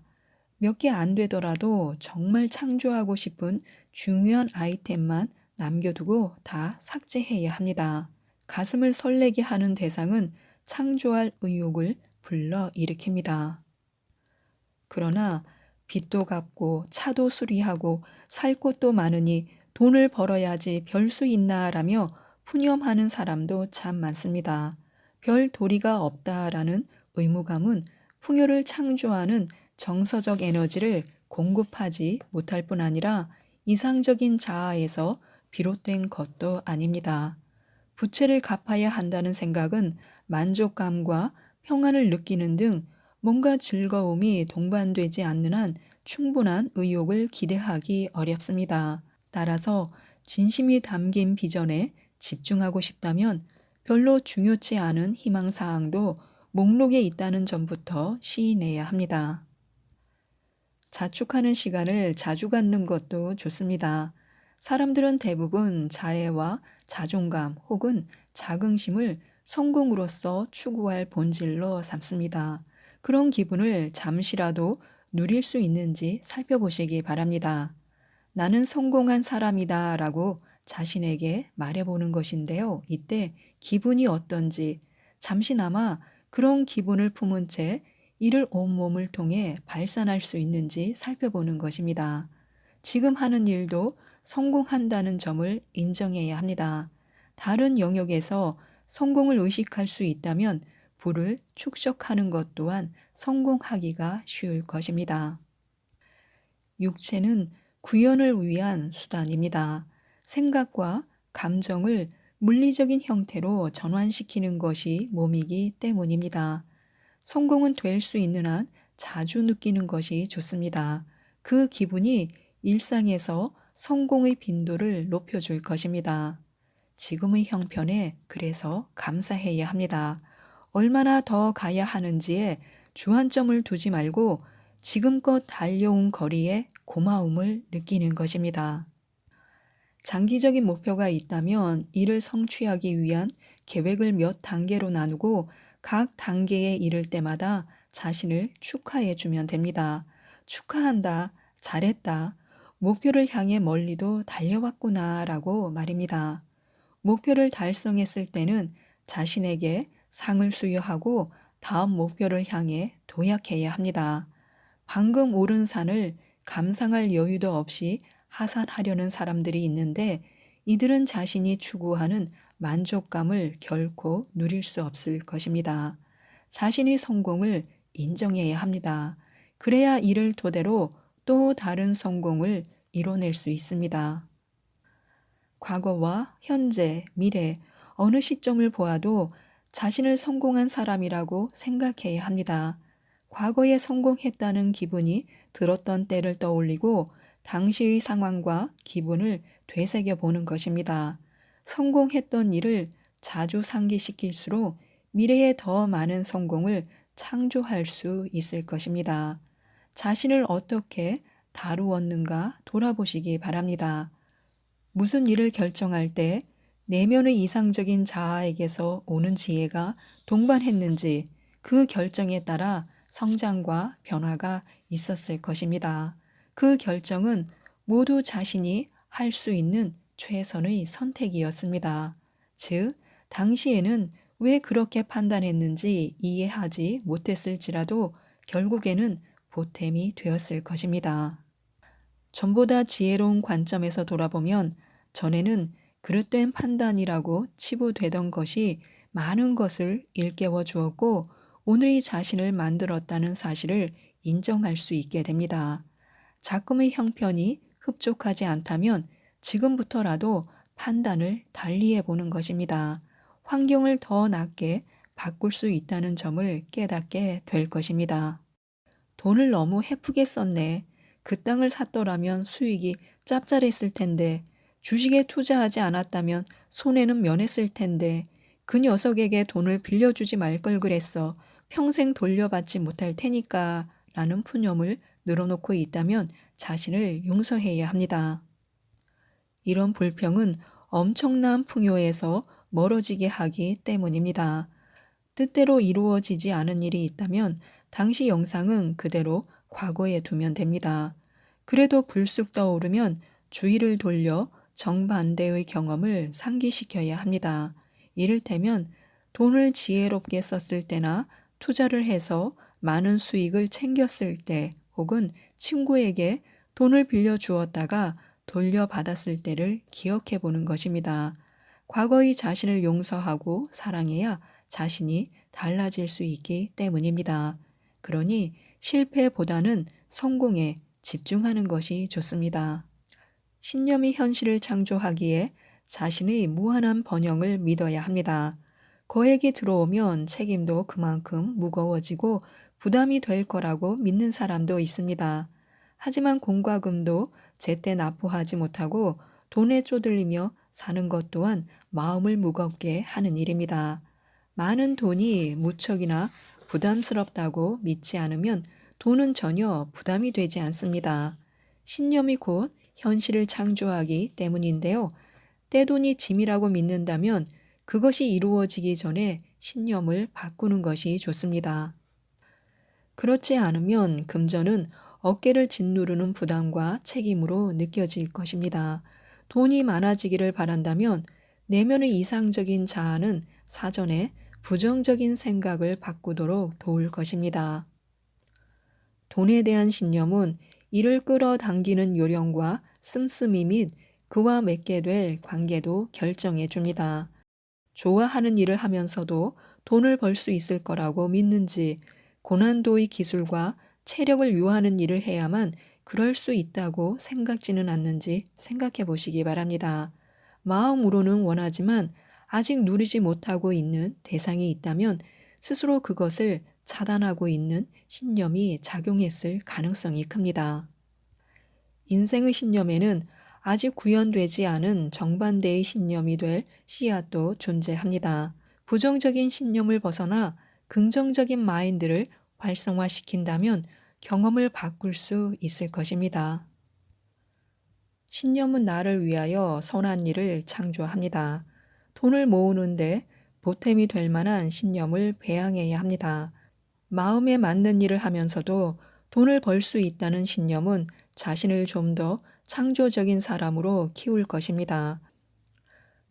Speaker 1: 몇 개 안 되더라도 정말 창조하고 싶은 중요한 아이템만 남겨두고 다 삭제해야 합니다. 가슴을 설레게 하는 대상은 창조할 의욕을 불러 일으킵니다. 그러나 빚도 갚고 차도 수리하고 살 곳도 많으니 돈을 벌어야지 별 수 있나라며 푸념하는 사람도 참 많습니다. 별 도리가 없다라는 의무감은 풍요를 창조하는 정서적 에너지를 공급하지 못할 뿐 아니라 이상적인 자아에서 비롯된 것도 아닙니다. 부채를 갚아야 한다는 생각은 만족감과 평안을 느끼는 등 뭔가 즐거움이 동반되지 않는 한 충분한 의욕을 기대하기 어렵습니다. 따라서 진심이 담긴 비전에 집중하고 싶다면 별로 중요치 않은 희망사항도 목록에 있다는 점부터 시인해야 합니다. 자축하는 시간을 자주 갖는 것도 좋습니다. 사람들은 대부분 자애와 자존감 혹은 자긍심을 성공으로서 추구할 본질로 삼습니다. 그런 기분을 잠시라도 누릴 수 있는지 살펴보시기 바랍니다. 나는 성공한 사람이다 라고 자신에게 말해보는 것인데요. 이때 기분이 어떤지 잠시나마 그런 기분을 품은 채 이를 온몸을 통해 발산할 수 있는지 살펴보는 것입니다. 지금 하는 일도 성공한다는 점을 인정해야 합니다. 다른 영역에서 성공을 의식할 수 있다면 부를 축적하는 것 또한 성공하기가 쉬울 것입니다. 육체는 구현을 위한 수단입니다. 생각과 감정을 물리적인 형태로 전환시키는 것이 몸이기 때문입니다. 성공은 될 수 있는 한 자주 느끼는 것이 좋습니다. 그 기분이 일상에서 성공의 빈도를 높여줄 것입니다. 지금의 형편에 그래서 감사해야 합니다. 얼마나 더 가야 하는지에 주안점을 두지 말고 지금껏 달려온 거리에 고마움을 느끼는 것입니다. 장기적인 목표가 있다면 이를 성취하기 위한 계획을 몇 단계로 나누고 각 단계에 이를 때마다 자신을 축하해 주면 됩니다. 축하한다, 잘했다, 목표를 향해 멀리도 달려왔구나 라고 말입니다. 목표를 달성했을 때는 자신에게 상을 수여하고 다음 목표를 향해 도약해야 합니다. 방금 오른 산을 감상할 여유도 없이 하산하려는 사람들이 있는데 이들은 자신이 추구하는 만족감을 결코 누릴 수 없을 것입니다. 자신의 성공을 인정해야 합니다. 그래야 이를 토대로 또 다른 성공을 이뤄낼 수 있습니다. 과거와 현재, 미래, 어느 시점을 보아도 자신을 성공한 사람이라고 생각해야 합니다. 과거에 성공했다는 기분이 들었던 때를 떠올리고 당시의 상황과 기분을 되새겨 보는 것입니다. 성공했던 일을 자주 상기시킬수록 미래에 더 많은 성공을 창조할 수 있을 것입니다. 자신을 어떻게 다루었는가 돌아보시기 바랍니다. 무슨 일을 결정할 때 내면의 이상적인 자아에게서 오는 지혜가 동반했는지 그 결정에 따라 성장과 변화가 있었을 것입니다. 그 결정은 모두 자신이 할 수 있는 최선의 선택이었습니다. 즉, 당시에는 왜 그렇게 판단했는지 이해하지 못했을지라도 결국에는 보탬이 되었을 것입니다. 전보다 지혜로운 관점에서 돌아보면 전에는 그릇된 판단이라고 치부되던 것이 많은 것을 일깨워 주었고 오늘의 자신을 만들었다는 사실을 인정할 수 있게 됩니다. 작금의 형편이 흡족하지 않다면 지금부터라도 판단을 달리해 보는 것입니다. 환경을 더 낫게 바꿀 수 있다는 점을 깨닫게 될 것입니다. 돈을 너무 헤프게 썼네. 그 땅을 샀더라면 수익이 짭짤했을 텐데, 주식에 투자하지 않았다면 손해는 면했을 텐데, 그 녀석에게 돈을 빌려주지 말 걸 그랬어. 평생 돌려받지 못할 테니까 라는 푸념을 늘어놓고 있다면 자신을 용서해야 합니다. 이런 불평은 엄청난 풍요에서 멀어지게 하기 때문입니다. 뜻대로 이루어지지 않은 일이 있다면 당시 영상은 그대로 과거에 두면 됩니다. 그래도 불쑥 떠오르면 주의를 돌려 정반대의 경험을 상기시켜야 합니다. 이를테면 돈을 지혜롭게 썼을 때나 투자를 해서 많은 수익을 챙겼을 때, 혹은 친구에게 돈을 빌려 주었다가 돌려받았을 때를 기억해 보는 것입니다. 과거의 자신을 용서하고 사랑해야 자신이 달라질 수 있기 때문입니다. 그러니 실패보다는 성공에 집중하는 것이 좋습니다. 신념이 현실을 창조하기에 자신의 무한한 번영을 믿어야 합니다. 거액이 들어오면 책임도 그만큼 무거워지고 부담이 될 거라고 믿는 사람도 있습니다. 하지만 공과 금도 제때 납부하지 못하고 돈에 쪼들리며 사는 것 또한 마음을 무겁게 하는 일입니다. 많은 돈이 무척이나 부담스럽다고 믿지 않으면 돈은 전혀 부담이 되지 않습니다. 신념이 곧 현실을 창조하기 때문인데요. 떼돈이 짐이라고 믿는다면 그것이 이루어지기 전에 신념을 바꾸는 것이 좋습니다. 그렇지 않으면 금전은 어깨를 짓누르는 부담과 책임으로 느껴질 것입니다. 돈이 많아지기를 바란다면 내면의 이상적인 자아는 사전에 부정적인 생각을 바꾸도록 도울 것입니다. 돈에 대한 신념은 이를 끌어당기는 요령과 씀씀이 및 그와 맺게 될 관계도 결정해 줍니다. 좋아하는 일을 하면서도 돈을 벌 수 있을 거라고 믿는지, 고난도의 기술과 체력을 요하는 일을 해야만 그럴 수 있다고 생각지는 않는지 생각해 보시기 바랍니다. 마음으로는 원하지만 아직 누리지 못하고 있는 대상이 있다면 스스로 그것을 차단하고 있는 신념이 작용했을 가능성이 큽니다. 인생의 신념에는 아직 구현되지 않은 정반대의 신념이 될 씨앗도 존재합니다. 부정적인 신념을 벗어나 긍정적인 마인드를 활성화시킨다면 경험을 바꿀 수 있을 것입니다. 신념은 나를 위하여 선한 일을 창조합니다. 돈을 모으는데 보탬이 될 만한 신념을 배양해야 합니다. 마음에 맞는 일을 하면서도 돈을 벌 수 있다는 신념은 자신을 좀 더 창조적인 사람으로 키울 것입니다.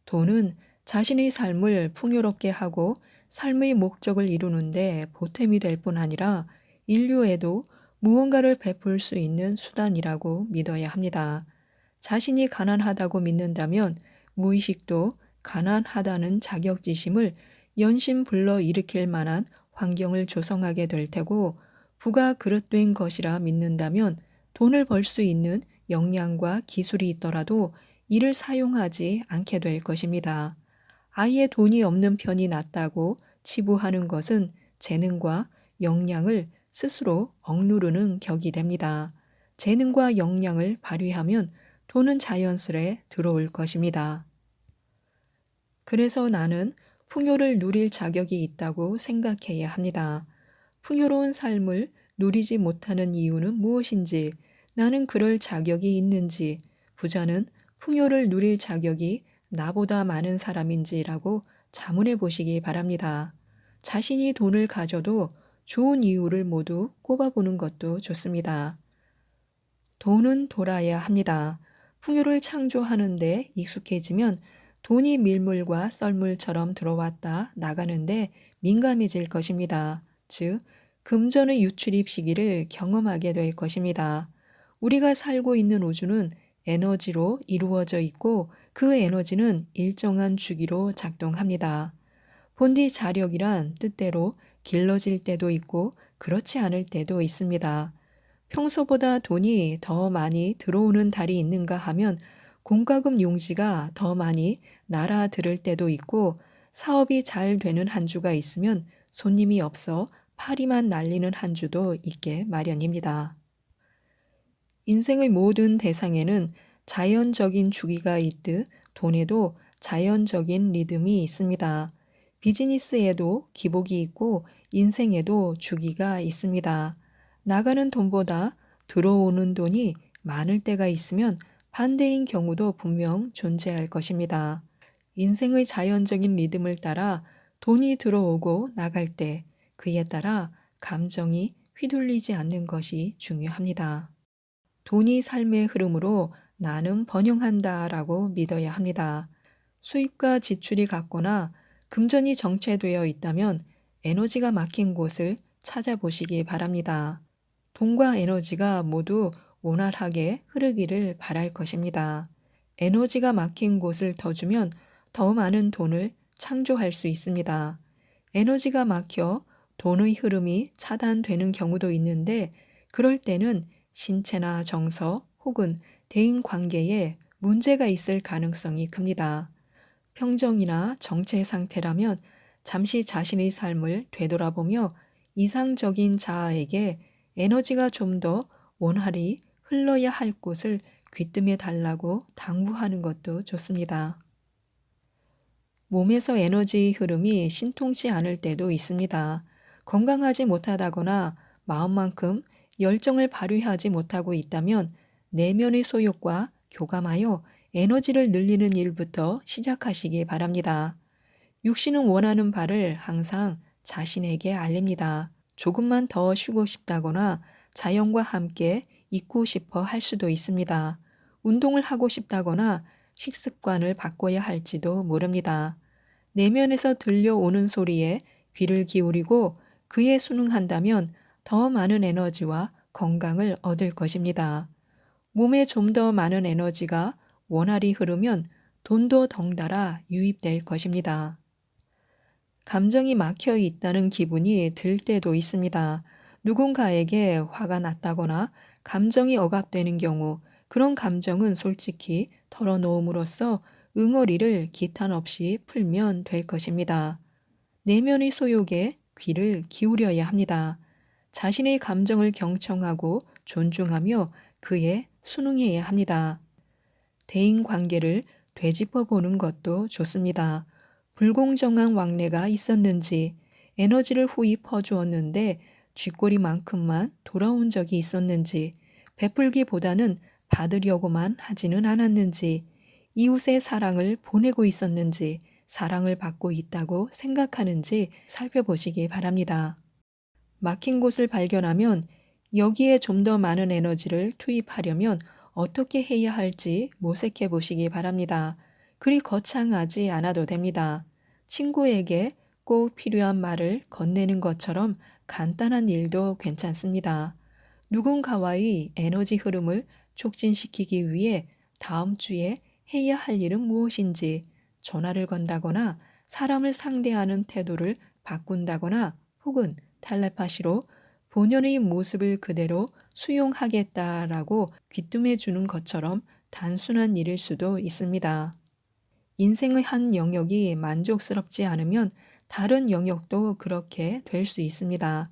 Speaker 1: 돈은 자신의 삶을 풍요롭게 하고 삶의 목적을 이루는데 보탬이 될 뿐 아니라 인류에도 무언가를 베풀 수 있는 수단이라고 믿어야 합니다. 자신이 가난하다고 믿는다면 무의식도 가난하다는 자격지심을 연신 불러 일으킬 만한 환경을 조성하게 될 테고, 부가 그릇된 것이라 믿는다면 돈을 벌 수 있는 역량과 기술이 있더라도 이를 사용하지 않게 될 것입니다. 아예 돈이 없는 편이 낫다고 치부하는 것은 재능과 역량을 스스로 억누르는 격이 됩니다. 재능과 역량을 발휘하면 돈은 자연스레 들어올 것입니다. 그래서 나는 풍요를 누릴 자격이 있다고 생각해야 합니다. 풍요로운 삶을 누리지 못하는 이유는 무엇인지, 나는 그럴 자격이 있는지, 부자는 풍요를 누릴 자격이 나보다 많은 사람인지라고 자문해 보시기 바랍니다. 자신이 돈을 가져도 좋은 이유를 모두 꼽아보는 것도 좋습니다. 돈은 돌아야 합니다. 풍요를 창조하는데 익숙해지면 돈이 밀물과 썰물처럼 들어왔다 나가는데 민감해질 것입니다. 즉, 금전의 유출입 시기를 경험하게 될 것입니다. 우리가 살고 있는 우주는 에너지로 이루어져 있고 그 에너지는 일정한 주기로 작동합니다. 본디 자력이란 뜻대로 길러질 때도 있고 그렇지 않을 때도 있습니다. 평소보다 돈이 더 많이 들어오는 달이 있는가 하면 공과금 용지가 더 많이 날아들을 때도 있고, 사업이 잘 되는 한 주가 있으면 손님이 없어 파리만 날리는 한 주도 있게 마련입니다. 인생의 모든 대상에는 자연적인 주기가 있듯 돈에도 자연적인 리듬이 있습니다. 비즈니스에도 기복이 있고 인생에도 주기가 있습니다. 나가는 돈보다 들어오는 돈이 많을 때가 있으면 반대인 경우도 분명 존재할 것입니다. 인생의 자연적인 리듬을 따라 돈이 들어오고 나갈 때 그에 따라 감정이 휘둘리지 않는 것이 중요합니다. 돈이 삶의 흐름으로 나는 번영한다라고 믿어야 합니다. 수입과 지출이 같거나 금전이 정체되어 있다면 에너지가 막힌 곳을 찾아보시기 바랍니다. 돈과 에너지가 모두 원활하게 흐르기를 바랄 것입니다. 에너지가 막힌 곳을 더 주면 더 많은 돈을 창조할 수 있습니다. 에너지가 막혀 돈의 흐름이 차단되는 경우도 있는데 그럴 때는 신체나 정서 혹은 대인 관계에 문제가 있을 가능성이 큽니다. 평정이나 정체 상태라면 잠시 자신의 삶을 되돌아보며 이상적인 자아에게 에너지가 좀 더 원활히 흘러야 할 곳을 귀뜸해 달라고 당부하는 것도 좋습니다. 몸에서 에너지 흐름이 신통치 않을 때도 있습니다. 건강하지 못하다거나 마음만큼 열정을 발휘하지 못하고 있다면 내면의 소욕과 교감하여 에너지를 늘리는 일부터 시작하시기 바랍니다. 육신은 원하는 바를 항상 자신에게 알립니다. 조금만 더 쉬고 싶다거나 자연과 함께 있고 싶어 할 수도 있습니다. 운동을 하고 싶다거나 식습관을 바꿔야 할지도 모릅니다. 내면에서 들려오는 소리에 귀를 기울이고 그에 순응한다면 더 많은 에너지와 건강을 얻을 것입니다. 몸에 좀 더 많은 에너지가 원활히 흐르면 돈도 덩달아 유입될 것입니다. 감정이 막혀 있다는 기분이 들 때도 있습니다. 누군가에게 화가 났다거나 감정이 억압되는 경우 그런 감정은 솔직히 털어놓음으로써 응어리를 기탄 없이 풀면 될 것입니다. 내면의 소욕에 귀를 기울여야 합니다. 자신의 감정을 경청하고 존중하며 그에 순응해야 합니다. 대인 관계를 되짚어 보는 것도 좋습니다. 불공정한 왕래가 있었는지, 에너지를 후히 퍼주었는데 쥐꼬리만큼만 돌아온 적이 있었는지, 베풀기보다는 받으려고만 하지는 않았는지, 이웃의 사랑을 보내고 있었는지, 사랑을 받고 있다고 생각하는지 살펴보시기 바랍니다. 막힌 곳을 발견하면 여기에 좀 더 많은 에너지를 투입하려면 어떻게 해야 할지 모색해 보시기 바랍니다. 그리 거창하지 않아도 됩니다. 친구에게 꼭 필요한 말을 건네는 것처럼 간단한 일도 괜찮습니다. 누군가와의 에너지 흐름을 촉진시키기 위해 다음 주에 해야 할 일은 무엇인지 전화를 건다거나 사람을 상대하는 태도를 바꾼다거나 혹은 텔레파시로 본연의 모습을 그대로 수용하겠다라고 귀뜸해 주는 것처럼 단순한 일일 수도 있습니다. 인생의 한 영역이 만족스럽지 않으면 다른 영역도 그렇게 될 수 있습니다.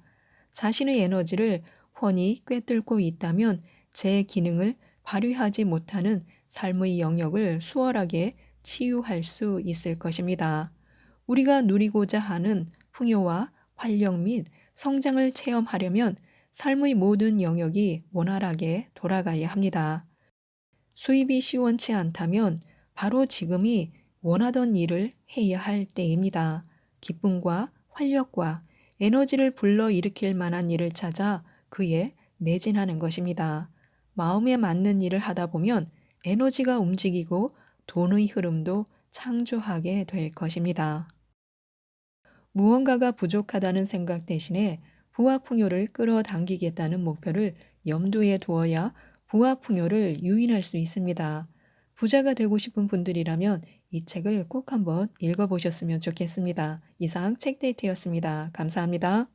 Speaker 1: 자신의 에너지를 훤히 꿰뚫고 있다면 제 기능을 발휘하지 못하는 삶의 영역을 수월하게 치유할 수 있을 것입니다. 우리가 누리고자 하는 풍요와 활력 및 성장을 체험하려면 삶의 모든 영역이 원활하게 돌아가야 합니다. 수입이 시원치 않다면 바로 지금이 원하던 일을 해야 할 때입니다. 기쁨과 활력과 에너지를 불러일으킬 만한 일을 찾아 그에 매진하는 것입니다. 마음에 맞는 일을 하다 보면 에너지가 움직이고 돈의 흐름도 창조하게 될 것입니다. 무언가가 부족하다는 생각 대신에 부와 풍요를 끌어당기겠다는 목표를 염두에 두어야 부와 풍요를 유인할 수 있습니다. 부자가 되고 싶은 분들이라면 이 책을 꼭 한번 읽어보셨으면 좋겠습니다. 이상 책데이트였습니다. 감사합니다.